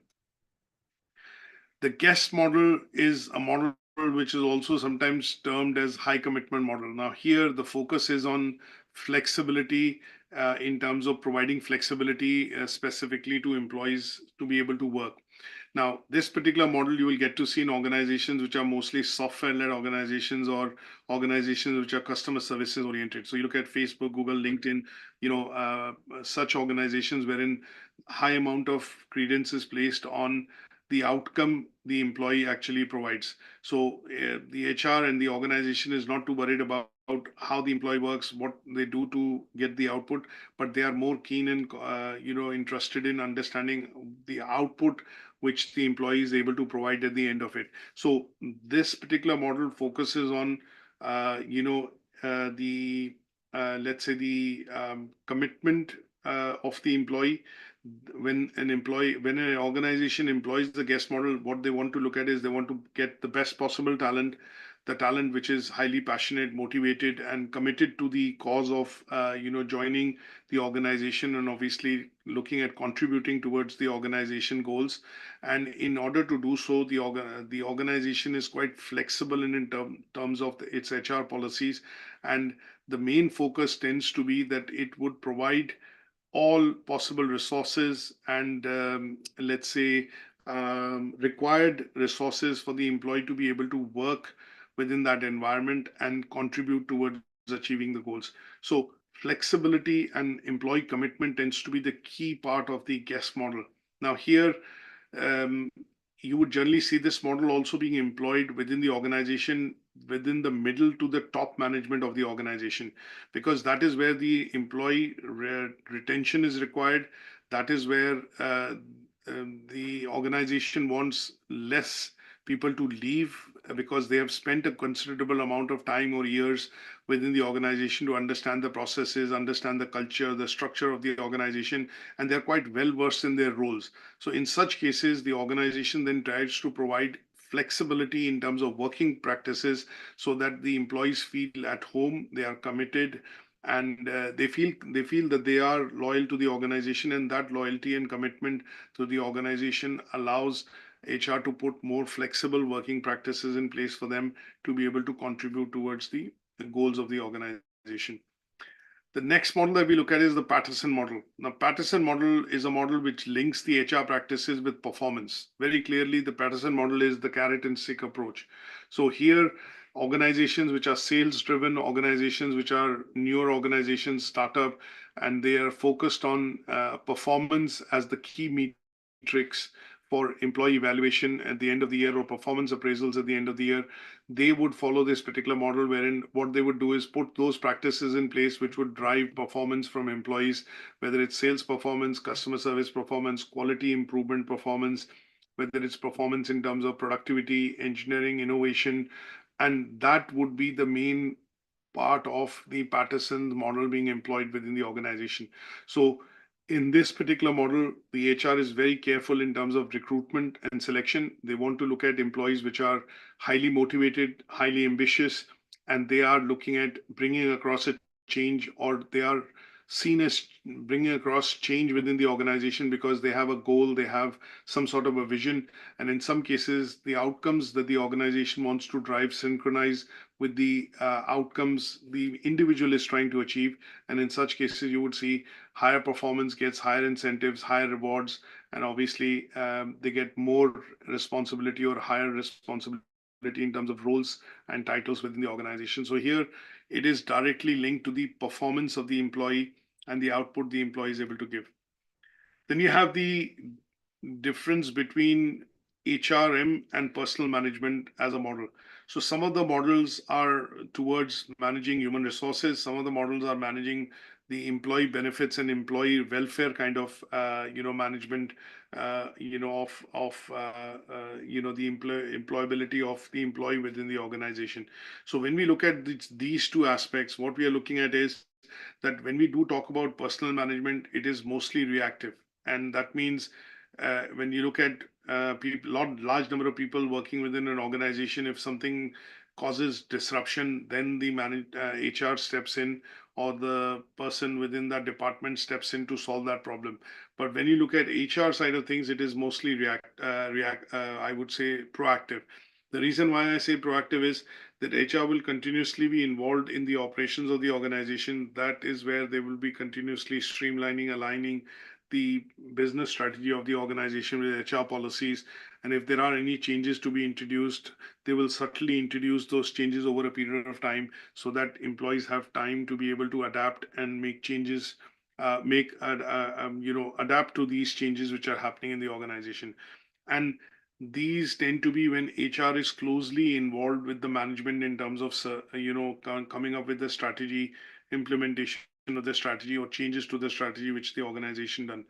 The guest model is a model which is also sometimes termed as high commitment model. Now, here the focus is on flexibility in terms of providing flexibility specifically to employees to be able to work. Now, this particular model you will get to see in organizations which are mostly software-led organizations or organizations which are customer services oriented. So you look at Facebook, Google, LinkedIn, such organizations wherein high amount of credence is placed on the outcome the employee actually provides. So the HR and the organization is not too worried about how the employee works, what they do to get the output, but they are more keen and interested in understanding the output which the employee is able to provide at the end of it. So this particular model focuses on the let's say the commitment of the employee. When an organization employs the guest model, what they want to look at is they want to get the best possible talent, the talent which is highly passionate, motivated, and committed to the cause of joining the organization, and obviously looking at contributing towards the organization goals. And in order to do so, the organization is quite flexible in terms of its HR policies, and the main focus tends to be that it would provide all possible resources and let's say required resources for the employee to be able to work within that environment and contribute towards achieving the goals. So flexibility and employee commitment tends to be the key part of the guest model. Now here, you would generally see this model also being employed within the organization, within the middle to the top management of the organization, because that is where the employee retention is required. That is where the organization wants less people to leave because they have spent a considerable amount of time or years within the organization to understand the processes, understand the culture, the structure of the organization, and they're quite well versed in their roles. So in such cases, the organization then tries to provide flexibility in terms of working practices so that the employees feel at home, they are committed, and they feel that they are loyal to the organization, and that loyalty and commitment to the organization allows HR to put more flexible working practices in place for them to be able to contribute towards the goals of the organization. The next model that we look at is the Pearson model. Now, Pearson model is a model which links the HR practices with performance. Very clearly, the Pearson model is the carrot and stick approach. So here, organizations which are sales-driven, organizations which are newer organizations, startup, and they are focused on performance as the key metrics for employee evaluation at the end of the year or performance appraisals at the end of the year, they would follow this particular model wherein what they would do is put those practices in place which would drive performance from employees, whether it's sales performance, customer service performance, quality improvement performance, whether it's performance in terms of productivity, engineering, innovation, and that would be the main part of the Pearson model being employed within the organization. So in this particular model, the HR is very careful in terms of recruitment and selection. They want to look at employees which are highly motivated, highly ambitious, and they are looking at bringing across a change, or they are seen as bringing across change within the organization because they have a goal, they have some sort of a vision, and in some cases, the outcomes that the organization wants to drive synchronize with the outcomes the individual is trying to achieve. And in such cases, you would see higher performance gets higher incentives, higher rewards, and obviously they get more responsibility or higher responsibility in terms of roles and titles within the organization. So here it is directly linked to the performance of the employee and the output the employee is able to give. Then you have the difference between HRM and personal management as a model. So some of the models are towards managing human resources. Some of the models are managing the employee benefits and employee welfare kind of management of the employability of the employee within the organization. So when we look at these two aspects, what we are looking at is that when we do talk about personal management, it is mostly reactive, and that means when you look at large number of people working within an organization, if something causes disruption, then the HR steps in, or the person within that department steps in to solve that problem. But when you look at HR side of things, it is mostly I would say proactive. The reason why I say proactive is that HR will continuously be involved in the operations of the organization. That is where they will be continuously streamlining, aligning the business strategy of the organization with HR policies. And if there are any changes to be introduced, they will subtly introduce those changes over a period of time so that employees have time to be able to adapt and make changes, adapt to these changes which are happening in the organization. And these tend to be when HR is closely involved with the management in terms of, coming up with the strategy, implementation of the strategy, or changes to the strategy which the organization done.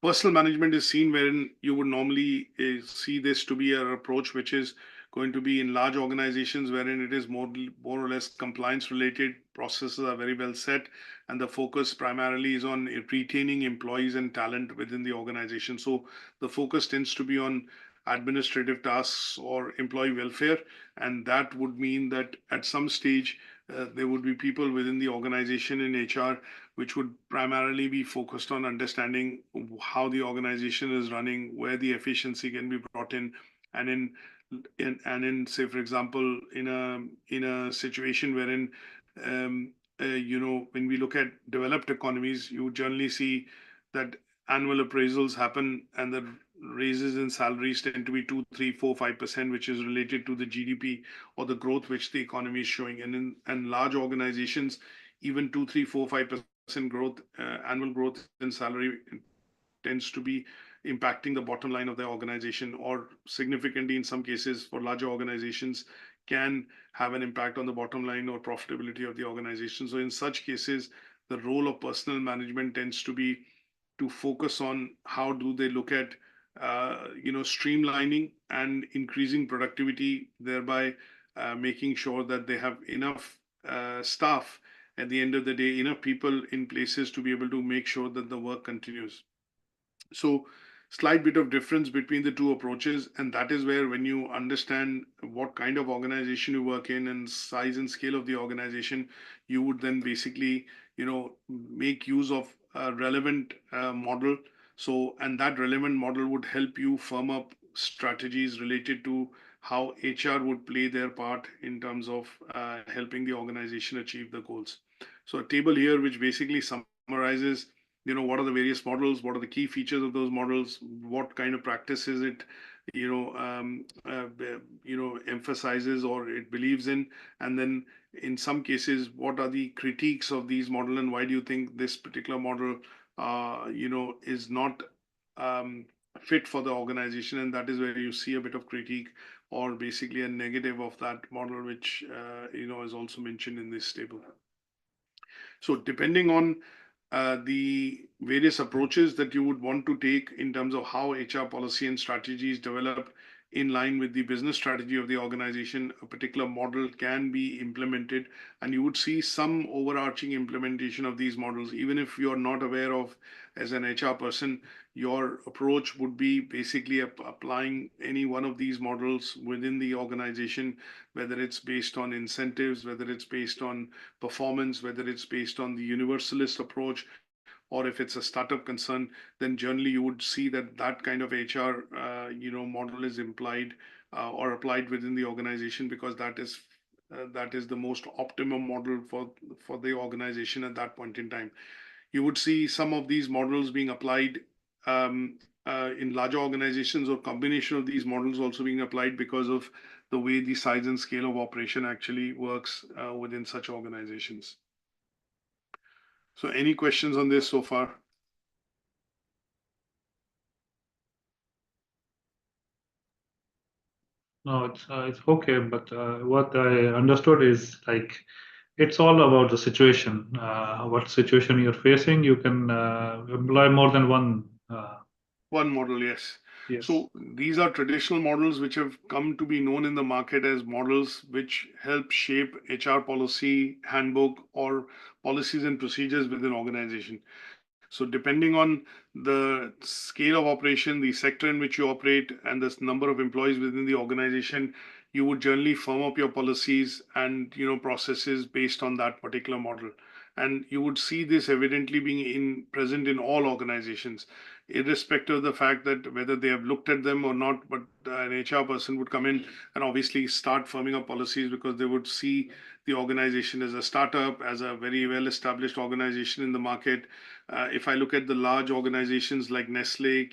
Personal management is seen wherein you would normally see this to be an approach which is going to be in large organizations wherein it is more or less compliance related. Processes are very well set, and the focus primarily is on retaining employees and talent within the organization. So the focus tends to be on administrative tasks or employee welfare, and that would mean that at some stage there would be people within the organization in HR which would primarily be focused on understanding how the organization is running, where the efficiency can be brought in, and in say, for example, in a situation wherein when we look at developed economies, you generally see that annual appraisals happen and the raises in salaries tend to be 2, 3, 4, 5%, which is related to the GDP or the growth which the economy is showing. And in large organizations, even 2, 3, 4, 5% growth, annual growth in salary tends to be impacting the bottom line of the organization, or significantly in some cases for larger organizations can have an impact on the bottom line or profitability of the organization. So in such cases, the role of personnel management tends to be to focus on how do they look at streamlining and increasing productivity, thereby making sure that they have enough staff at the end of the day, enough people in places to be able to make sure that the work continues. So slight bit of difference between the two approaches, and that is where when you understand what kind of organization you work in and size and scale of the organization, you would then basically make use of a relevant model. So, and that relevant model would help you firm up strategies related to how HR would play their part in terms of helping the organization achieve the goals. So a table here which basically summarizes what are the various models, what are the key features of those models, what kind of practices it emphasizes or it believes in, and then in some cases what are the critiques of these model, and why do you think this particular model is not fit for the organization. And that is where you see a bit of critique or basically a negative of that model, which is also mentioned in this table. So depending on the various approaches that you would want to take in terms of how HR policy and strategies develop in line with the business strategy of the organization, a particular model can be implemented, and you would see some overarching implementation of these models. Even if you're not aware of as an HR person, your approach would be basically applying any one of these models within the organization, whether it's based on incentives, whether it's based on performance, whether it's based on the universalist approach, or if it's a startup concern, then generally you would see that that kind of HR model is implied or applied within the organization, because that is the most optimum model for the organization at that point in time. You would see some of these models being applied in larger organizations, or combination of these models also being applied because of the way the size and scale of operation actually works within such organizations. So any questions on this so far? No, it's okay, but what I understood is like it's all about the situation. What situation you're facing, you can employ more than one. One model, yes. Yes. So these are traditional models which have come to be known in the market as models which help shape HR policy, handbook, or policies and procedures within organization. So depending on the scale of operation, the sector in which you operate, and the number of employees within the organization, you would generally firm up your policies and processes based on that particular model. And you would see this evidently being present in all organizations, irrespective of the fact that whether they have looked at them or not. But an HR person would come in and obviously start firming up policies, because they would see the organization as a startup, as a very well-established organization in the market. If I look at the large organizations like Nestle,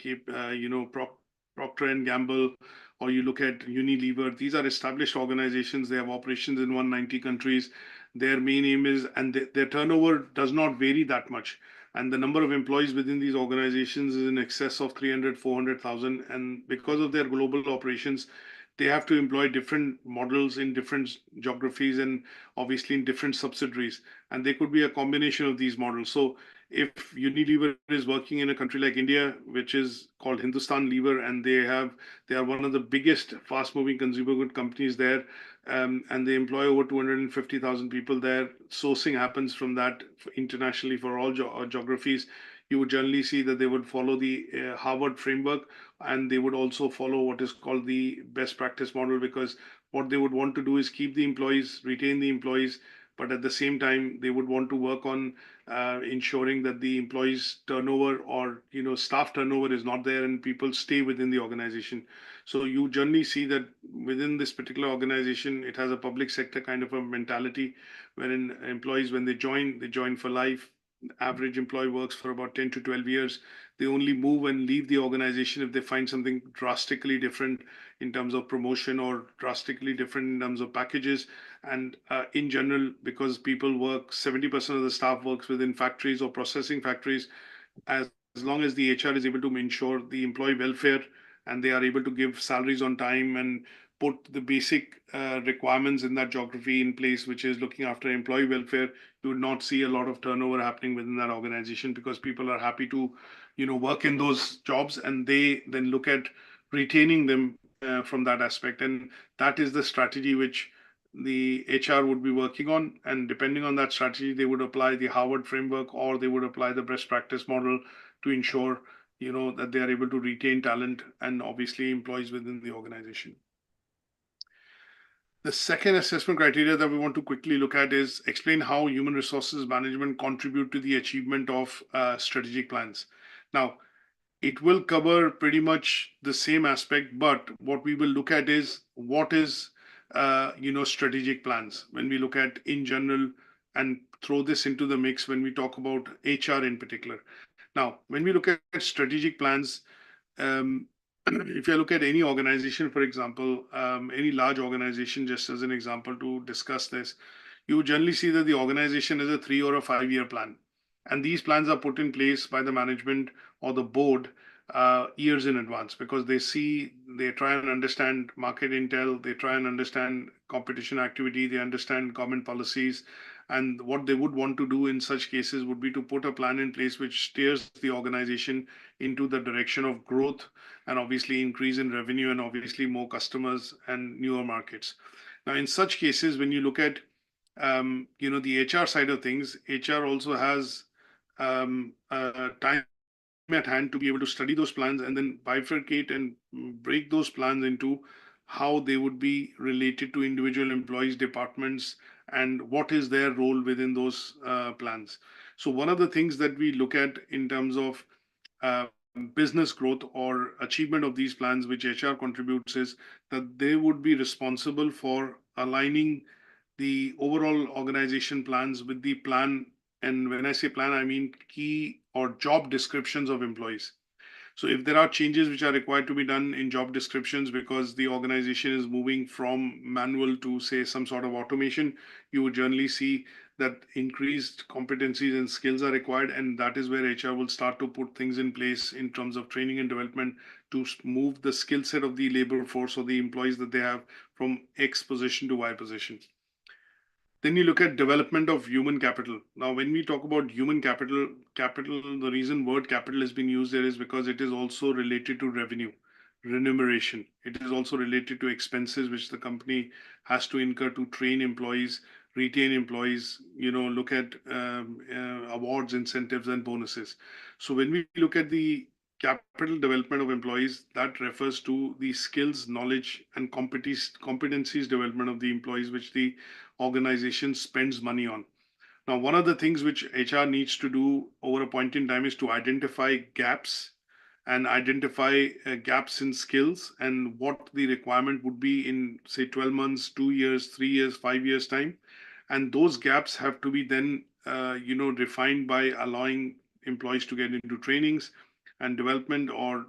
Procter and Gamble, or you look at Unilever, these are established organizations. They have operations in 190 countries. Their main aim is, and their turnover does not vary that much. And the number of employees within these organizations is in excess of 300, 400,000. And because of their global operations, they have to employ different models in different geographies and obviously in different subsidiaries. And they could be a combination of these models. So if Unilever is working in a country like India, which is called Hindustan Lever, and they are one of the biggest fast-moving consumer good companies there, and they employ over 250,000 people there. Sourcing happens from that internationally for all geographies. You would generally see that they would follow the Harvard framework, and they would also follow what is called the best practice model, because what they would want to do is keep the employees, retain the employees, but at the same time, they would want to work on ensuring that the employees turnover or staff turnover is not there and people stay within the organization. So you generally see that within this particular organization, it has a public sector kind of a mentality, wherein employees, when they join for life. average employee works for about 10 to 12 years. They only move and leave the organization if they find something drastically different in terms of promotion or drastically different in terms of packages. And in general, because people work, 70% of the staff works within factories or processing factories, as long as the HR is able to ensure the employee welfare and they are able to give salaries on time and put the basic requirements in that geography in place, which is looking after employee welfare, you would not see a lot of turnover happening within that organization because people are happy to, work in those jobs, and they then look at retaining them from that aspect. And that is the strategy which the HR would be working on. And depending on that strategy, they would apply the Harvard framework or they would apply the best practice model to ensure, that they are able to retain talent and obviously employees within the organization. The second assessment criteria that we want to quickly look at is explain how human resources management contribute to the achievement of strategic plans. Now, it will cover pretty much the same aspect, but what we will look at is what is, strategic plans when we look at in general and throw this into the mix when we talk about HR in particular. Now, when we look at strategic plans, um, if you look at any organization, for example, any large organization, just as an example to discuss this, you generally see that the organization has a 3 or a 5 year plan. And these plans are put in place by the management or the board years in advance because they try and understand market intel, they try and understand competition activity, they understand government policies. And what they would want to do in such cases would be to put a plan in place which steers the organization into the direction of growth and obviously increase in revenue and obviously more customers and newer markets. Now, in such cases, when you look at the HR side of things, HR also has time at hand to be able to study those plans and then bifurcate and break those plans into how they would be related to individual employees, departments, and what is their role within those plans. So one of the things that we look at in terms of uh, business growth or achievement of these plans, which HR contributes, is that they would be responsible for aligning the overall organization plans with the plan. And when I say plan, I mean key or job descriptions of employees. So if there are changes which are required to be done in job descriptions because the organization is moving from manual to, say, some sort of automation, you would generally see that increased competencies and skills are required. And that is where HR will start to put things in place in terms of training and development to move the skill set of the labor force or the employees that they have from X position to Y position. Then you look at development of human capital. Now, when we talk about human capital, the reason word capital has been used there is because it is also related to revenue, remuneration. It is also related to expenses which the company has to incur to train employees, retain employees, look at awards, incentives, and bonuses. So when we look at the capital development of employees, that refers to the skills, knowledge, and competencies development of the employees, which the organization spends money on. Now, one of the things which HR needs to do over a point in time is to identify gaps and identify gaps in skills and what the requirement would be in, say, 12 months, 2 years, 3 years, 5 years time. And those gaps have to be then, refined by allowing employees to get into trainings and development or,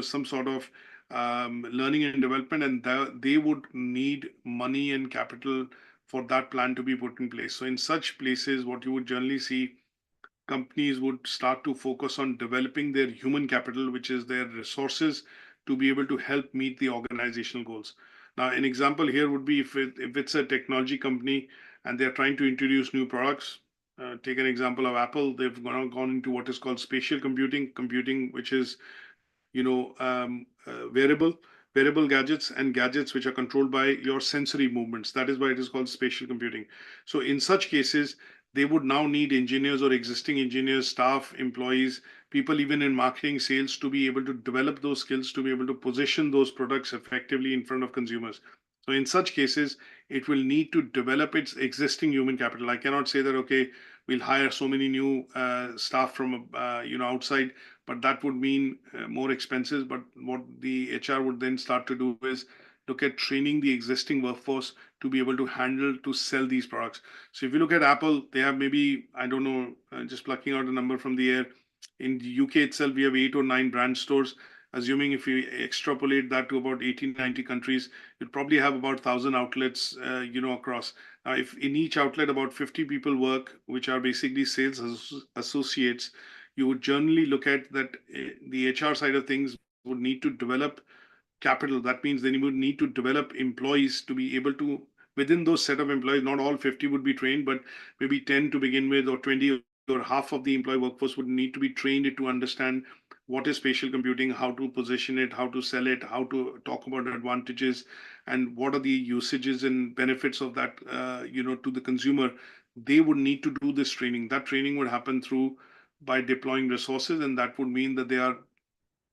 some sort of learning and development. And they would need money and capital for that plan to be put in place. So in such places, what you would generally see, companies would start to focus on developing their human capital, which is their resources, to be able to help meet the organizational goals. Now, an example here would be if it's a technology company and they're trying to introduce new products. Take an example of Apple. They've gone into what is called spatial computing, which is wearable gadgets and gadgets which are controlled by your sensory movements. That is why it is called spatial computing. So in such cases, they would now need engineers or existing engineers, staff, employees, people even in marketing, sales, to be able to develop those skills, to be able to position those products effectively in front of consumers. So in such cases, it will need to develop its existing human capital. I cannot say that, okay, we'll hire so many new staff from outside, but that would mean more expenses. But what the HR would then start to do is look at training the existing workforce to be able to handle, to sell these products. So if you look at Apple, they have maybe, I don't know, just plucking out a number from the air. In the UK itself, we have 8 or 9 brand stores. Assuming if we extrapolate that to about 80, 90 countries, you'd probably have about 1,000 outlets, across. Now, if in each outlet about 50 people work, which are basically sales associates, you would generally look at that the HR side of things would need to develop capital. That means they would need to develop employees to be able to, within those set of employees, not all 50 would be trained, but maybe 10 to begin with, or 20, or half of the employee workforce would need to be trained to understand what is spatial computing, how to position it, how to sell it, how to talk about advantages, and what are the usages and benefits of that, to the consumer. They would need to do this training. That training would happen through by deploying resources, and that would mean that they are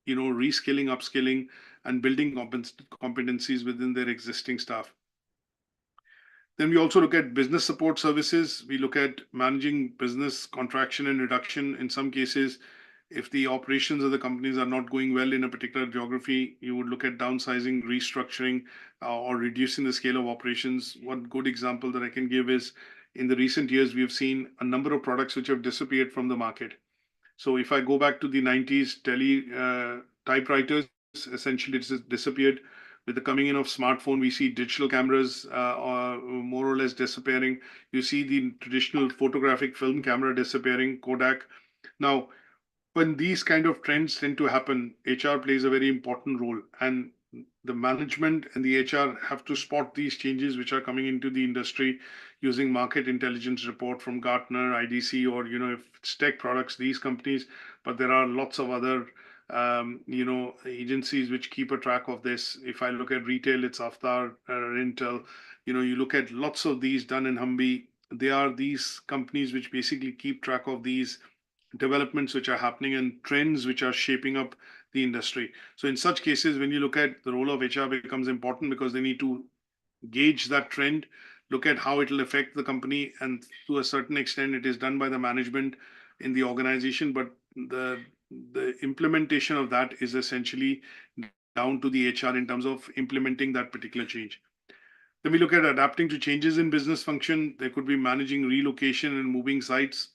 reskilling, upskilling, and building competencies within their existing staff. Then we also look at business support services. We look at managing business contraction and reduction. In some cases, if the operations of the companies are not going well in a particular geography, you would look at downsizing, restructuring, or reducing the scale of operations. One good example that I can give is in the recent years, we have seen a number of products which have disappeared from the market. So if I go back to the 90s, typewriters essentially disappeared. With the coming in of smartphone, we see digital cameras more or less disappearing. You see the traditional photographic film camera disappearing, Kodak. Now, when these kind of trends tend to happen, HR plays a very important role, and the management and the HR have to spot these changes which are coming into the industry using market intelligence report from Gartner, IDC, or if it's tech products, these companies. But there are lots of other agencies which keep a track of this. If I look at retail, it's Avatar, Intel. You look at lots of these done in Humvee. They are these companies which basically keep track of these developments which are happening and trends which are shaping up the industry. So in such cases, when you look at the role of HR becomes important because they need to gauge that trend, look at how it will affect the company, and to a certain extent, it is done by the management in the organization, but the implementation of that is essentially down to the HR in terms of implementing that particular change. Then we look at adapting to changes in business function. There could be managing relocation and moving sites.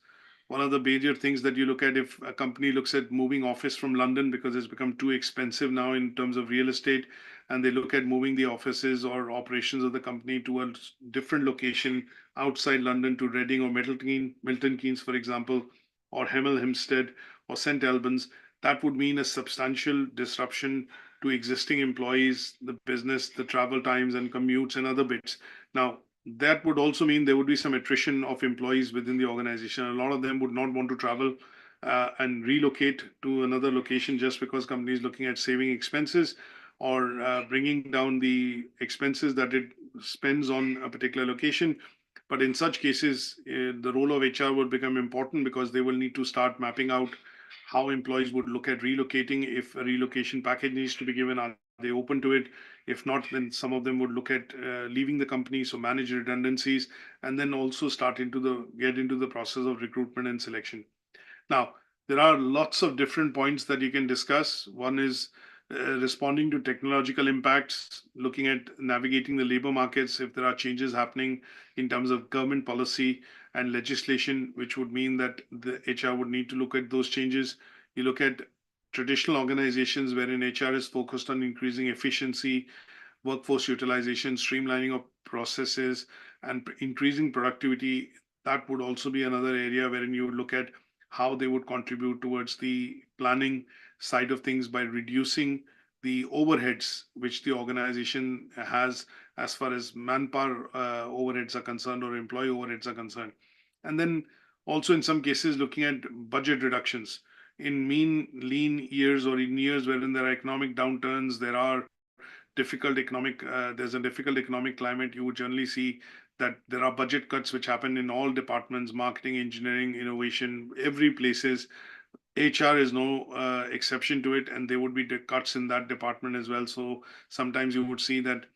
One of the major things that you look at if a company looks at moving office from London because it's become too expensive now in terms of real estate, and they look at moving the offices or operations of the company to a different location outside London, to Reading or Milton Keynes, for example, or Hemel Hempstead or St. Albans, that would mean a substantial disruption to existing employees, the business, the travel times and commutes and other bits. Now, that would also mean there would be some attrition of employees within the organization. A lot of them would not want to travel and relocate to another location just because company is looking at saving expenses or bringing down the expenses that it spends on a particular location. But in such cases, the role of HR would become important because they will need to start mapping out how employees would look at relocating. If a relocation package needs to be given, are they open to it? If not, then some of them would look at leaving the company, so manage redundancies, and then also get into the process of recruitment and selection. Now, there are lots of different points that you can discuss. One is responding to technological impacts, looking at navigating the labor markets if there are changes happening in terms of government policy and legislation, which would mean that the HR would need to look at those changes. You look at traditional organizations wherein HR is focused on increasing efficiency, workforce utilization, streamlining of processes, and increasing productivity. That would also be another area wherein you would look at how they would contribute towards the planning side of things by reducing the overheads which the organization has as far as manpower overheads are concerned or employee overheads are concerned. And then also in some cases looking at budget reductions. In lean years or in years wherein there are economic downturns, there's a difficult economic climate, you would generally see that there are budget cuts which happen in all departments, marketing, engineering, innovation, every places. HR is no exception to it, and there would be cuts in that department as well. So sometimes you would see that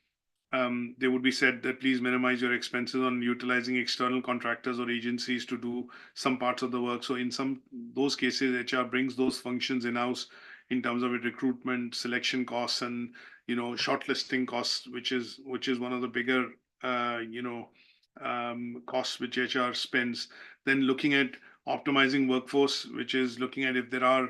they would be said that please minimize your expenses on utilizing external contractors or agencies to do some parts of the work. So in those cases, HR brings those functions in-house in terms of recruitment, selection costs, and shortlisting costs, which is one of the bigger, costs which HR spends. Then looking at optimizing workforce, which is looking at if there are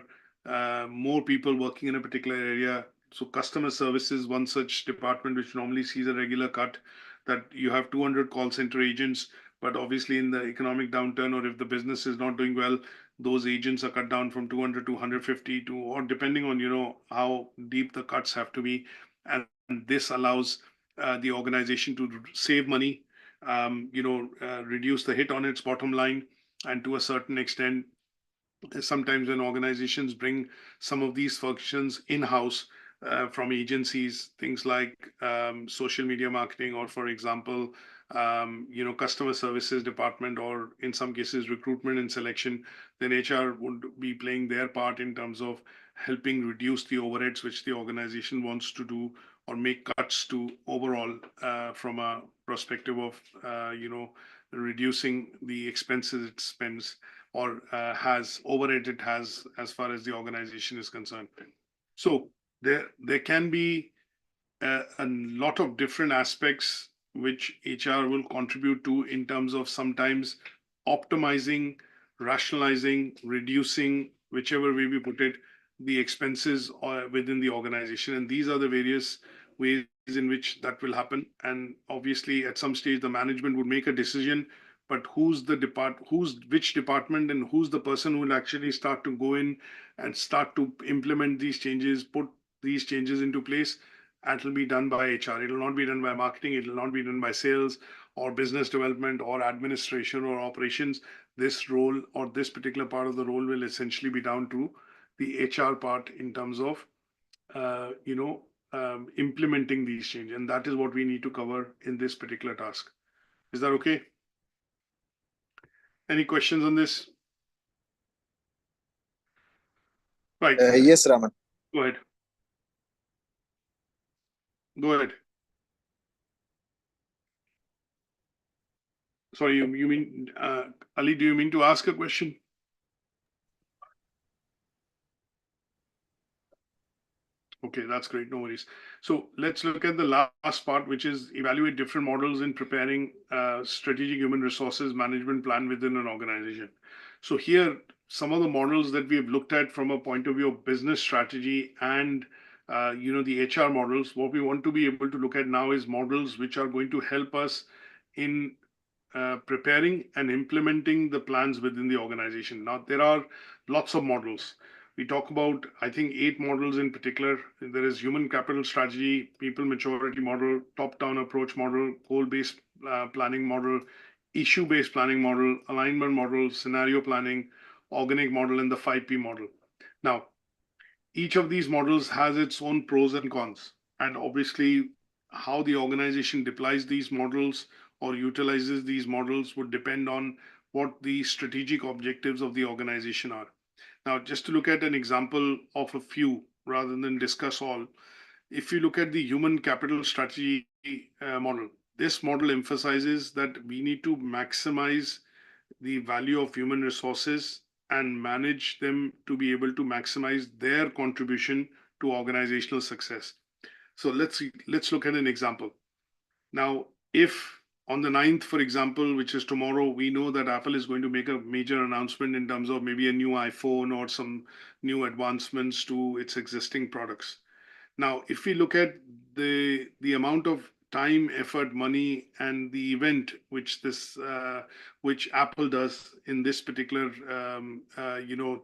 more people working in a particular area. So customer service is one such department which normally sees a regular cut, that you have 200 call center agents, but obviously in the economic downturn, or if the business is not doing well, those agents are cut down from 200 to 150 to, or depending on, how deep the cuts have to be. And this allows the organization to save money, reduce the hit on its bottom line. And to a certain extent, sometimes when organizations bring some of these functions in-house from agencies, things like social media marketing, or for example, customer services department, or in some cases recruitment and selection, then HR would be playing their part in terms of helping reduce the overheads which the organization wants to do, or make cuts to overall from a perspective of reducing the expenses it spends, or has overhead it has, as far as the organization is concerned. So there can be a lot of different aspects which HR will contribute to, in terms of sometimes optimizing, rationalizing, reducing, whichever way we put it, the expenses within the organization. And these are the various ways in which that will happen. And obviously, at some stage, the management would make a decision, but which department, and who's the person who will actually start to go in and start to implement these changes, put these changes into place, that will be done by HR. It will not be done by marketing. It will not be done by sales or business development or administration or operations. This role, or this particular part of the role, will essentially be down to the HR part in terms of, implementing these changes. And that is what we need to cover in this particular task. Is that okay? Any questions on this? Right. Yes, Raman. Go ahead. Go ahead. Sorry, you mean, Ali, do you mean to ask a question? Okay, that's great. No worries. So let's look at the last part, which is evaluate different models in preparing strategic human resources management plan within an organization. So here, some of the models that we have looked at from a point of view of business strategy and the HR models, what we want to be able to look at now is models which are going to help us in preparing and implementing the plans within the organization. Now, there are lots of models. We talk about, I think, 8 models in particular. There is human capital strategy, people maturity model, top-down approach model, goal-based planning model, issue-based planning model, alignment model, scenario planning, organic model, and the 5P model. Now, each of these models has its own pros and cons. And obviously, how the organization deploys these models or utilizes these models would depend on what the strategic objectives of the organization are. Now, just to look at an example of a few rather than discuss all, if you look at the human capital strategy model, this model emphasizes that we need to maximize the value of human resources and manage them to be able to maximize their contribution to organizational success. So let's look at an example. Now, if on the 9th, for example, which is tomorrow, we know that Apple is going to make a major announcement in terms of maybe a new iPhone or some new advancements to its existing products. Now, if we look at the amount of time, effort, money, and the event which Apple does in this particular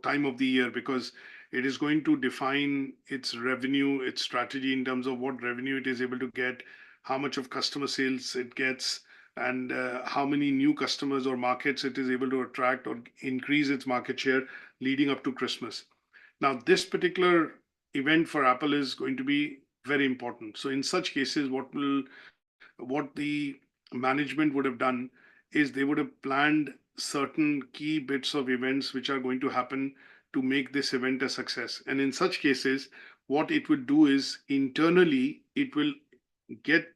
time of the year, because it is going to define its revenue, its strategy in terms of what revenue it is able to get, how much of customer sales it gets, and how many new customers or markets it is able to attract or increase its market share leading up to Christmas. Now, this particular event for Apple is going to be very important. So in such cases, what the management would have done is they would have planned certain key bits of events which are going to happen to make this event a success. And in such cases, what it would do is internally, it will get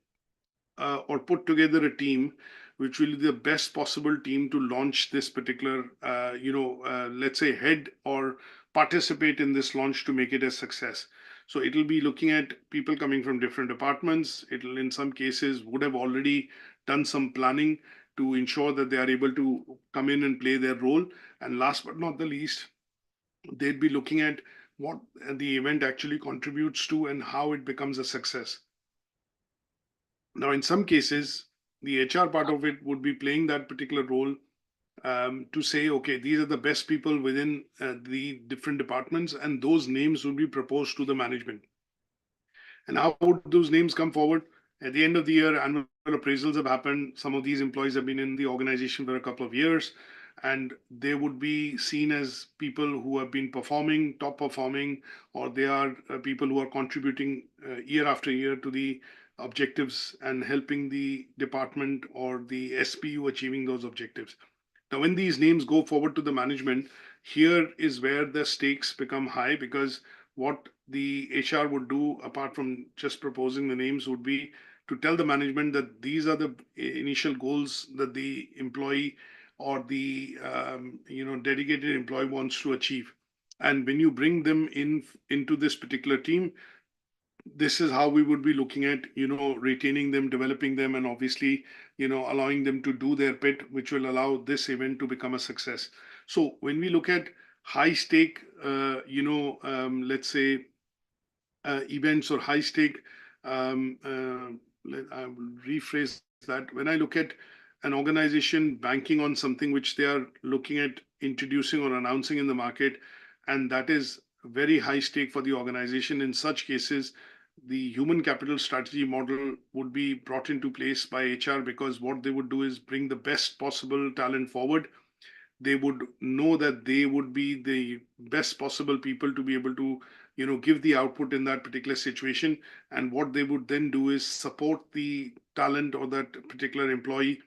or put together a team which will be the best possible team to launch this particular, let's say, head or participate in this launch to make it a success. So it'll be looking at people coming from different departments. It'll, in some cases, would have already done some planning to ensure that they are able to come in and play their role. And last but not the least, they'd be looking at what the event actually contributes to and how it becomes a success. Now, in some cases, the HR part of it would be playing that particular role to say, okay, these are the best people within the different departments, and those names will be proposed to the management. And how would those names come forward? At the end of the year, annual appraisals have happened. Some of these employees have been in the organization for a couple of years, and they would be seen as people who have been performing, top performing, or they are people who are contributing year after year to the objectives and helping the department or the SPU achieving those objectives. Now, when these names go forward to the management, here is where the stakes become high, because what the HR would do, apart from just proposing the names, would be to tell the management that these are the initial goals that the employee or the dedicated employee wants to achieve. And when you bring them into this particular team, this is how we would be looking at, retaining them, developing them, and obviously, allowing them to do their bit, which will allow this event to become a success. So when we look at high stake, let's say events or high stake, I will rephrase that. When I look at an organization banking on something which they are looking at introducing or announcing in the market, and that is very high stake for the organization, in such cases, the human capital strategy model would be brought into place by HR, because what they would do is bring the best possible talent forward. They would know that they would be the best possible people to be able to, give the output in that particular situation. And what they would then do is support the talent or that particular employee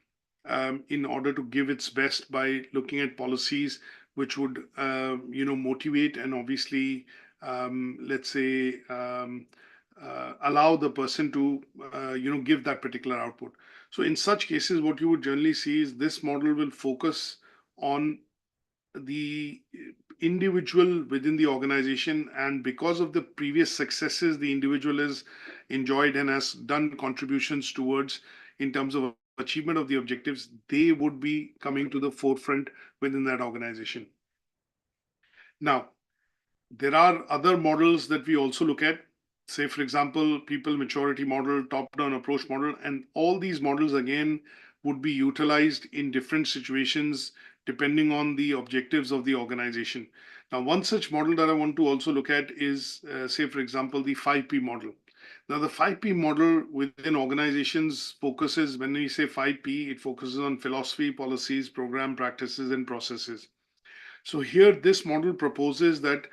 in order to give its best by looking at policies which would, motivate and obviously, let's say, allow the person to, give that particular output. So in such cases, what you would generally see is this model will focus on the individual within the organization, and because of the previous successes the individual has enjoyed and has done contributions towards in terms of achievement of the objectives, they would be coming to the forefront within that organization. Now, there are other models that we also look at, say, for example, people maturity model, top-down approach model, and all these models again would be utilized in different situations depending on the objectives of the organization. Now, one such model that I want to also look at is, say, for example, the 5P model. Now, the 5P model within organizations focuses, when we say 5P, it focuses on philosophy, policies, program, practices, and processes. So here, this model proposes that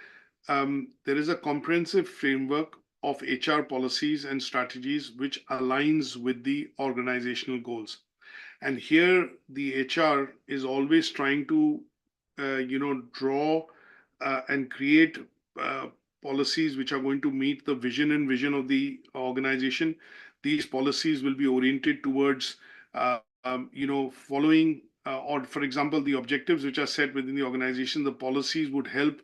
there is a comprehensive framework of HR policies and strategies which aligns with the organizational goals. And here, the HR is always trying to, draw and create policies which are going to meet the vision and vision of the organization. These policies will be oriented towards, following, or for example, the objectives which are set within the organization. The policies would help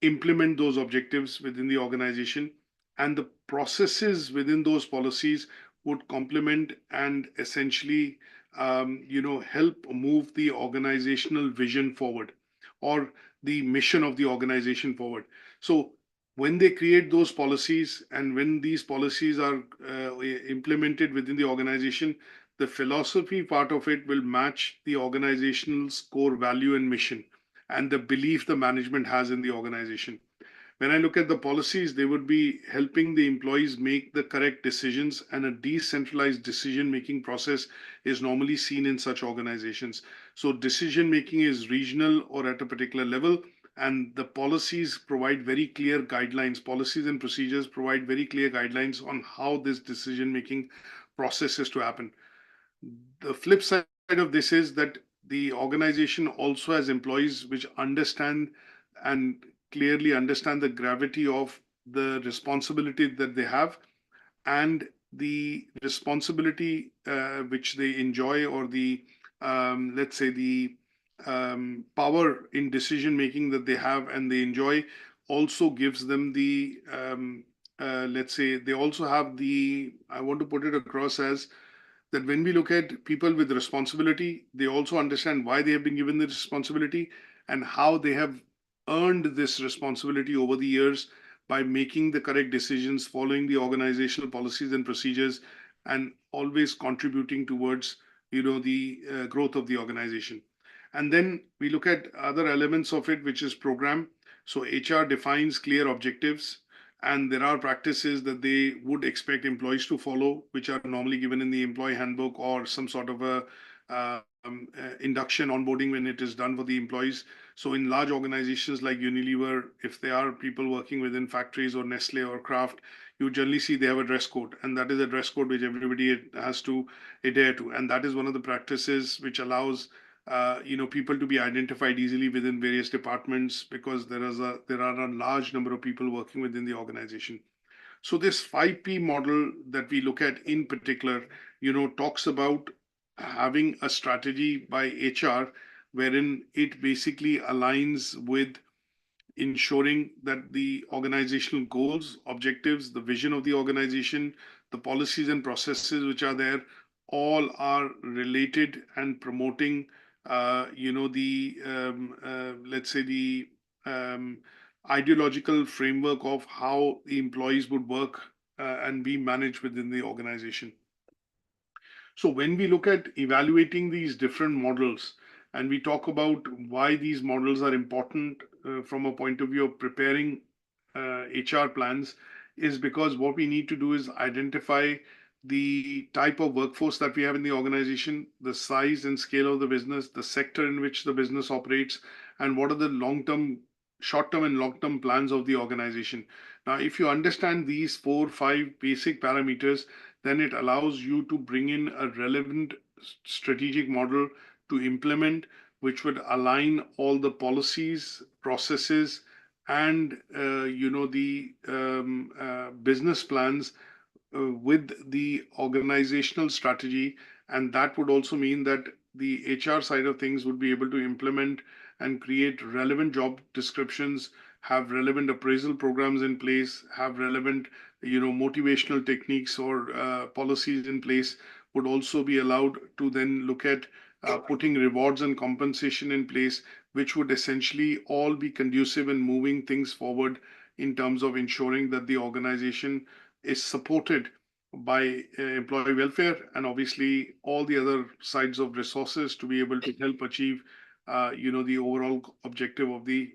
implement those objectives within the organization, and the processes within those policies would complement and essentially help move the organizational vision forward, or the mission of the organization forward. So when they create those policies and when these policies are implemented within the organization, the philosophy part of it will match the organization's core value and mission and the belief the management has in the organization. When I look at the policies, they would be helping the employees make the correct decisions, and a decentralized decision-making process is normally seen in such organizations. So decision-making is regional or at a particular level, and the policies provide very clear guidelines. Policies and procedures provide very clear guidelines on how this decision-making process is to happen. The flip side of this is that the organization also has employees which understand and clearly understand the gravity of the responsibility that they have, and the responsibility which they enjoy, or the let's say the power in decision making that they have and they enjoy, also gives them the let's say, they also have I want to put it across as that when we look at people with responsibility, they also understand why they have been given the responsibility and how they have earned this responsibility over the years by making the correct decisions, following the organizational policies and procedures, and always contributing towards, the growth of the organization. And then we look at other elements of it, which is program. So HR defines clear objectives, and there are practices that they would expect employees to follow, which are normally given in the employee handbook or some sort of a induction onboarding when it is done for the employees. So in large organizations like Unilever, if there are people working within factories or Nestle or Kraft, you generally see they have a dress code, and that is a dress code which everybody has to adhere to. And that is one of the practices which allows people to be identified easily within various departments, because there are a large number of people working within the organization. So this 5P model that we look at in particular, talks about having a strategy by HR wherein it basically aligns with ensuring that the organizational goals, objectives, the vision of the organization, the policies and processes which are there, all are related and promoting, let's say, the ideological framework of how the employees would work and be managed within the organization. So when we look at evaluating these different models and we talk about why these models are important from a point of view of preparing HR plans, is because what we need to do is identify the type of workforce that we have in the organization, the size and scale of the business, the sector in which the business operates, and what are the long-term, short-term and long-term plans of the organization. Now, if you understand these 4-5 basic parameters, then it allows you to bring in a relevant strategic model to implement, which would align all the policies, processes, and the business plans with the organizational strategy. And that would also mean that the HR side of things would be able to implement and create relevant job descriptions, have relevant appraisal programs in place, have relevant motivational techniques or policies in place, would also be allowed to then look at putting rewards and compensation in place, which would essentially all be conducive in moving things forward in terms of ensuring that the organization is supported by employee welfare and obviously all the other sides of resources to be able to help achieve the overall objective of the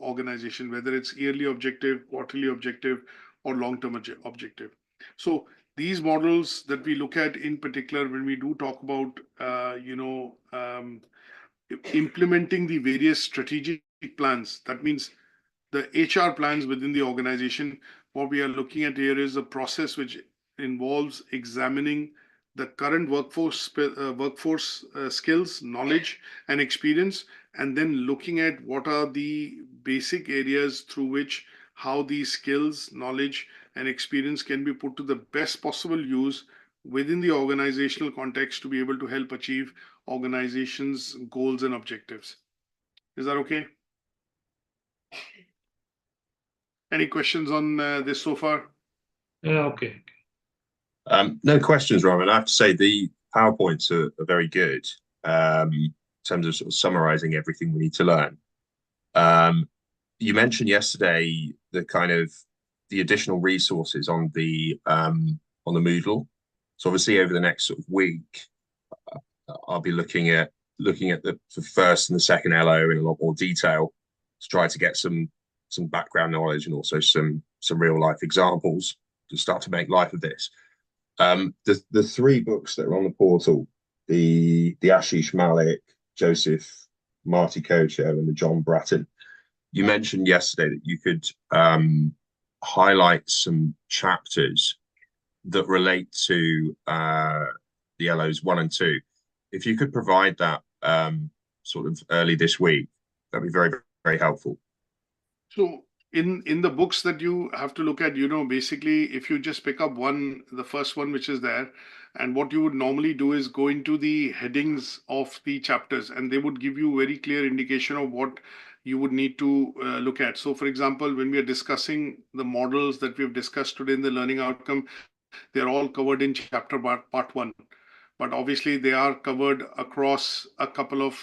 organization, whether it's yearly objective, quarterly objective, or long-term objective. So these models that we look at in particular, when we do talk about implementing the various strategic plans, that means the HR plans within the organization, what we are looking at here is a process which involves examining the current workforce skills, knowledge, and experience, and then looking at what are the basic areas through which how these skills, knowledge, and experience can be put to the best possible use within the organizational context to be able to help achieve organizations' goals and objectives. Is that okay? Any questions on this so far? Yeah, okay. No questions, Raman. I have to say the PowerPoints are very good in terms of sort of summarizing everything we need to learn. You mentioned yesterday the additional resources on the Moodle. So obviously over the next sort of week, I'll be looking at the first and the second LO in a lot more detail to try to get some background knowledge and also some real life examples to start to make life of this. The 3 books that are on the portal, the Ashish Malik, Joseph Marty Kocher, and the John Bratton, you mentioned yesterday that you could highlight some chapters that relate to the LOs 1 and 2. If you could provide that sort of early this week, that'd be very, very helpful. So in the books that you have to look at, basically, if you just pick up the first one, which is there, and what you would normally do is go into the headings of the chapters, and they would give you very clear indication of what you would need to look at. So, for example, when we are discussing the models that we've discussed today in the learning outcome, they're all covered in chapter part 1. But obviously, they are covered across a couple of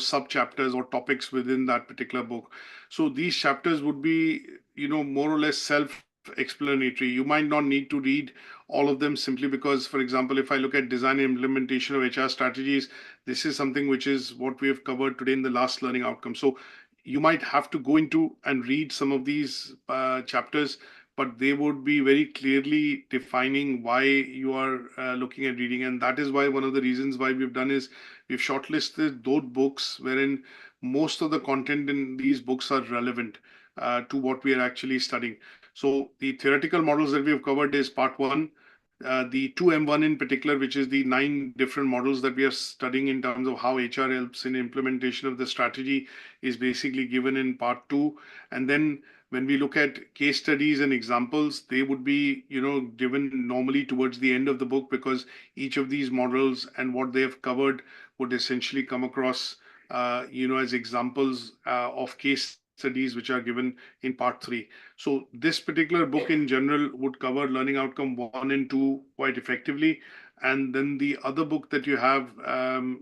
sub chapters or topics within that particular book. So these chapters would be more or less self-explanatory. You might not need to read all of them simply because, for example, if I look at design and implementation of HR strategies, this is something which is what we have covered today in the last learning outcome. So you might have to go into and read some of these chapters, but they would be very clearly defining why you are looking at reading. And that is why one of the reasons why we've done is we've shortlisted those books wherein most of the content in these books are relevant to what we are actually studying. So the theoretical models that we have covered is part 1. The 2M1 in particular, which is the 9 different models that we are studying in terms of how HR helps in implementation of the strategy, is basically given in part 2. And then when we look at case studies and examples, they would be, given normally towards the end of the book, because each of these models and what they have covered would essentially come across, as examples of case studies which are given in part 3. So this particular book in general would cover learning outcome 1 and 2 quite effectively. And then the other book that you have,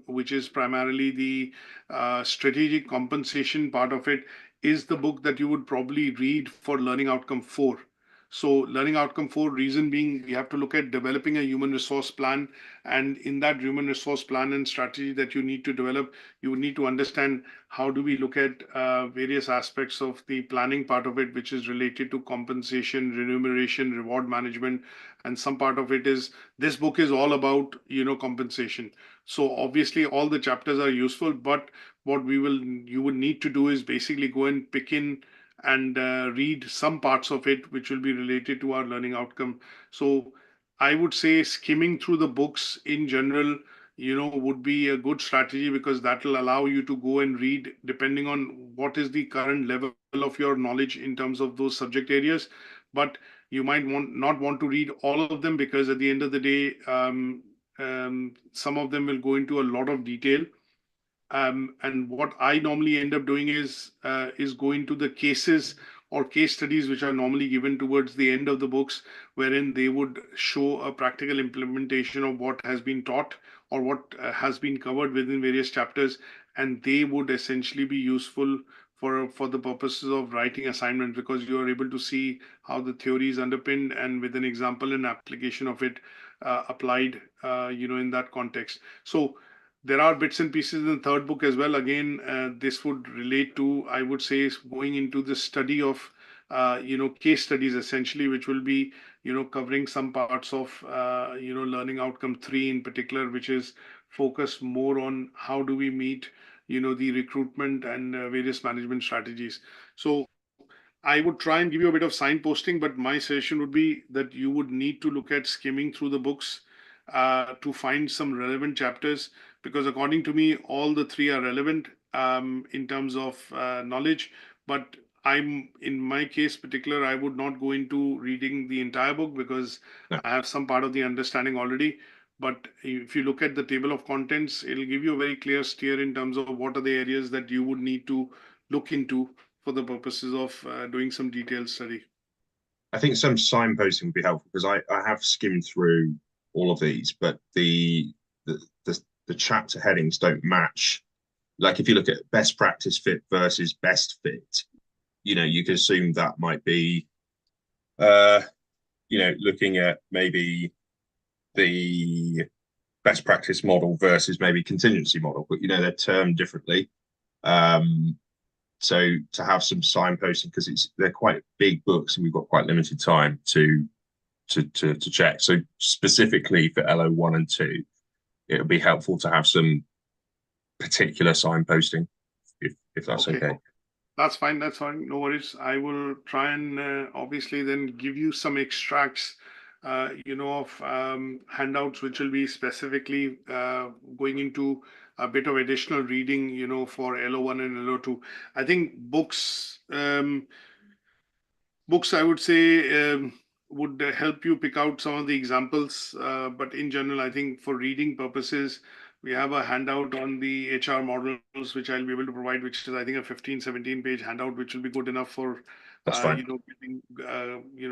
which is primarily the strategic compensation part of it, is the book that you would probably read for learning outcome 4. So learning outcome 4, reason being, we have to look at developing a human resource plan. And in that human resource plan and strategy that you need to develop, you would need to understand how do we look at various aspects of the planning part of it, which is related to compensation, remuneration, reward management. And some part of it is, this book is all about, compensation. So obviously all the chapters are useful, but what you would need to do is basically go and pick in and read some parts of it which will be related to our learning outcome. So I would say skimming through the books in general, would be a good strategy, because that will allow you to go and read depending on what is the current level of your knowledge in terms of those subject areas. But you might not want to read all of them, because at the end of the day, some of them will go into a lot of detail. And what I normally end up doing is go into the cases or case studies which are normally given towards the end of the books, wherein they would show a practical implementation of what has been taught or what has been covered within various chapters, and they would essentially be useful for the purposes of writing assignments, because you are able to see how the theory is underpinned and with an example and application of it applied, in that context. So there are bits and pieces in the third book as well. Again, this would relate to, I would say, going into the study of, case studies essentially, which will be, covering some parts of, learning outcome 3 in particular, which is focused more on how do we meet, the recruitment and various management strategies. So I would try and give you a bit of signposting, but my suggestion would be that you would need to look at skimming through the books to find some relevant chapters, because according to me, all the 3 are relevant in terms of knowledge. But in my case particular, I would not go into reading the entire book, because No. I have some part of the understanding already. But if you look at the table of contents, it'll give you a very clear steer in terms of what are the areas that you would need to look into for the purposes of doing some detailed study. I think some signposting would be helpful, because I have skimmed through all of these, but the chapter headings don't match. Like if you look at best practice fit versus best fit, you could assume that might be looking at maybe the best practice model versus maybe contingency model, but they're termed differently. So to have some signposting, because they're quite big books and we've got quite limited time to check. So specifically for LO1 and 2, it would be helpful to have some particular signposting, if that's okay. That's fine. That's fine. No worries. I will try and obviously then give you some extracts, of handouts, which will be specifically going into a bit of additional reading, for LO1 and LO2. I think books, I would say, would help you pick out some of the examples. But in general, I think for reading purposes, We have a handout on the HR models, which I'll be able to provide, which is, I think, a 15, 17-page handout, which will be good enough for, That's fine. getting,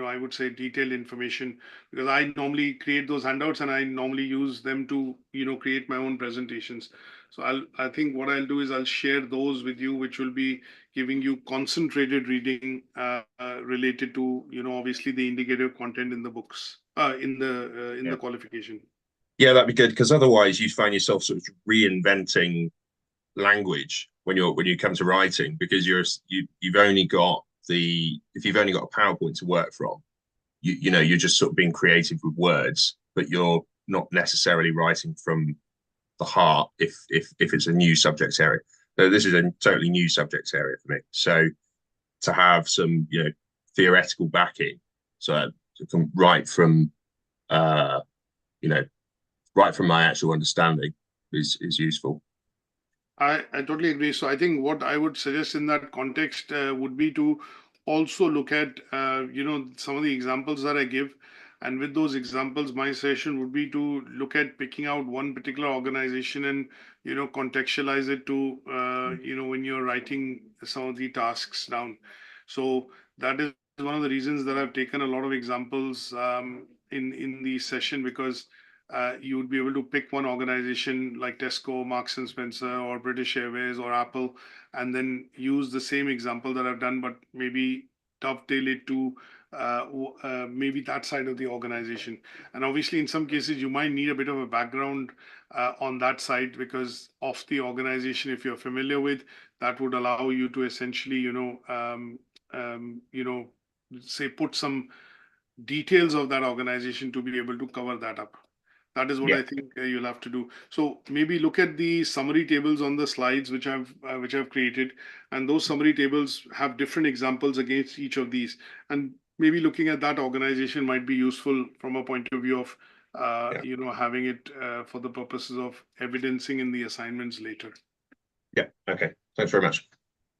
I would say detailed information, because I normally create those handouts and I normally use them to, create my own presentations. So I think what I'll do is I'll share those with you, which will be giving you concentrated reading related to, obviously the indicative content in the books, in the qualification. Yeah, that'd be good, because otherwise you find yourself sort of reinventing language when you come to writing, because you've only got if you've only got a PowerPoint to work from, you're just sort of being creative with words, but you're not necessarily writing from the heart if it's a new subject area. So this is a totally new subject area for me. So to have some theoretical backing, so I can write from right from my actual understanding is useful. I totally agree. So I think what I would suggest in that context would be to also look at, some of the examples that I give. And with those examples, my suggestion would be to look at picking out one particular organization and, contextualize it to, when you're writing some of the tasks down. So that is one of the reasons that I've taken a lot of examples in the session, because you would be able to pick one organization like Tesco, Marks and Spencer, or British Airways, or Apple, and then use the same example that I've done, but maybe dovetail it to maybe that side of the organization. And obviously, in some cases, you might need a bit of a background on that side because of the organization. If you're familiar with, that would allow you to essentially, say put some details of that organization to be able to cover that up. That is what I think you'll have to do. So maybe look at the summary tables on the slides which I've created, and those summary tables have different examples against each of these. And maybe looking at that organization might be useful from a point of view of having it for the purposes of evidencing in the assignments later. Yeah. Okay. Thanks very much.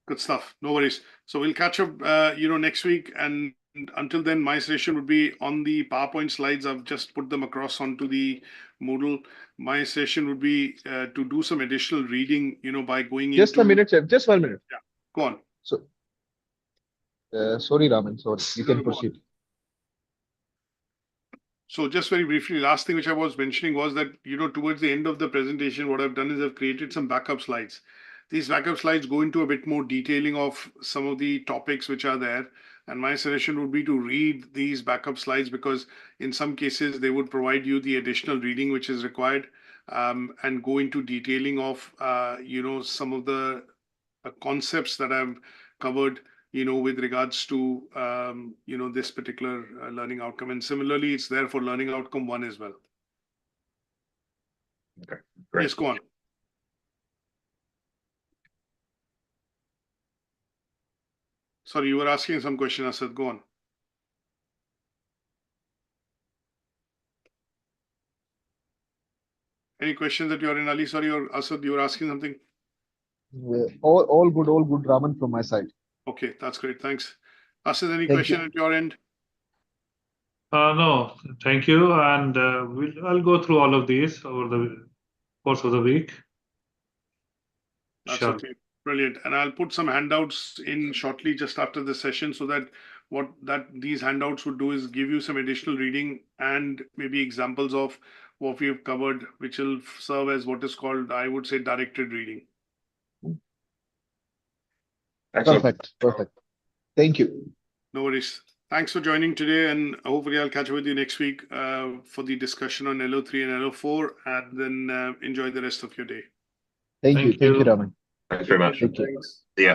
Good stuff. No worries. So we'll catch up, next week. And until then, my session would be on the PowerPoint slides. I've just put them across onto the Moodle. My session would be to do some additional reading, by going into... Just a minute, sir. Just 1 minute. Yeah, go on. So, sorry, Raman. Sorry, you can proceed. So just very briefly, last thing which I was mentioning was that, towards the end of the presentation, what I've done is I've created some backup slides. These backup slides go into a bit more detailing of some of the topics which are there. And my suggestion would be to read these backup slides, because in some cases they would provide you the additional reading which is required, and go into detailing of, some of the concepts that I've covered, with regards to, this particular learning outcome. And similarly, it's there for learning outcome 1 as well. Okay, great. Yes, go on. Sorry, you were asking some question, Asad. Go on. Any questions that you're in, Ali? Sorry, or Asad, you were asking something? All good, Raman, from my side. Okay, that's great. Thanks. Asad, any question at your end? No, thank you. And I'll go through all of these over the course of the week. That's Sure. okay. Brilliant. And I'll put some handouts in shortly just after the session, so that what these handouts would do is give you some additional reading and maybe examples of what we have covered, which will serve as what is called, I would say, directed reading. Excellent. Perfect. Thank you. No worries. Thanks for joining today, and hopefully I'll catch up with you next week for the discussion on LO3 and LO4, and then enjoy the rest of your day. Thank you, Raman. Thanks very much. Thank you. Thanks. Yeah.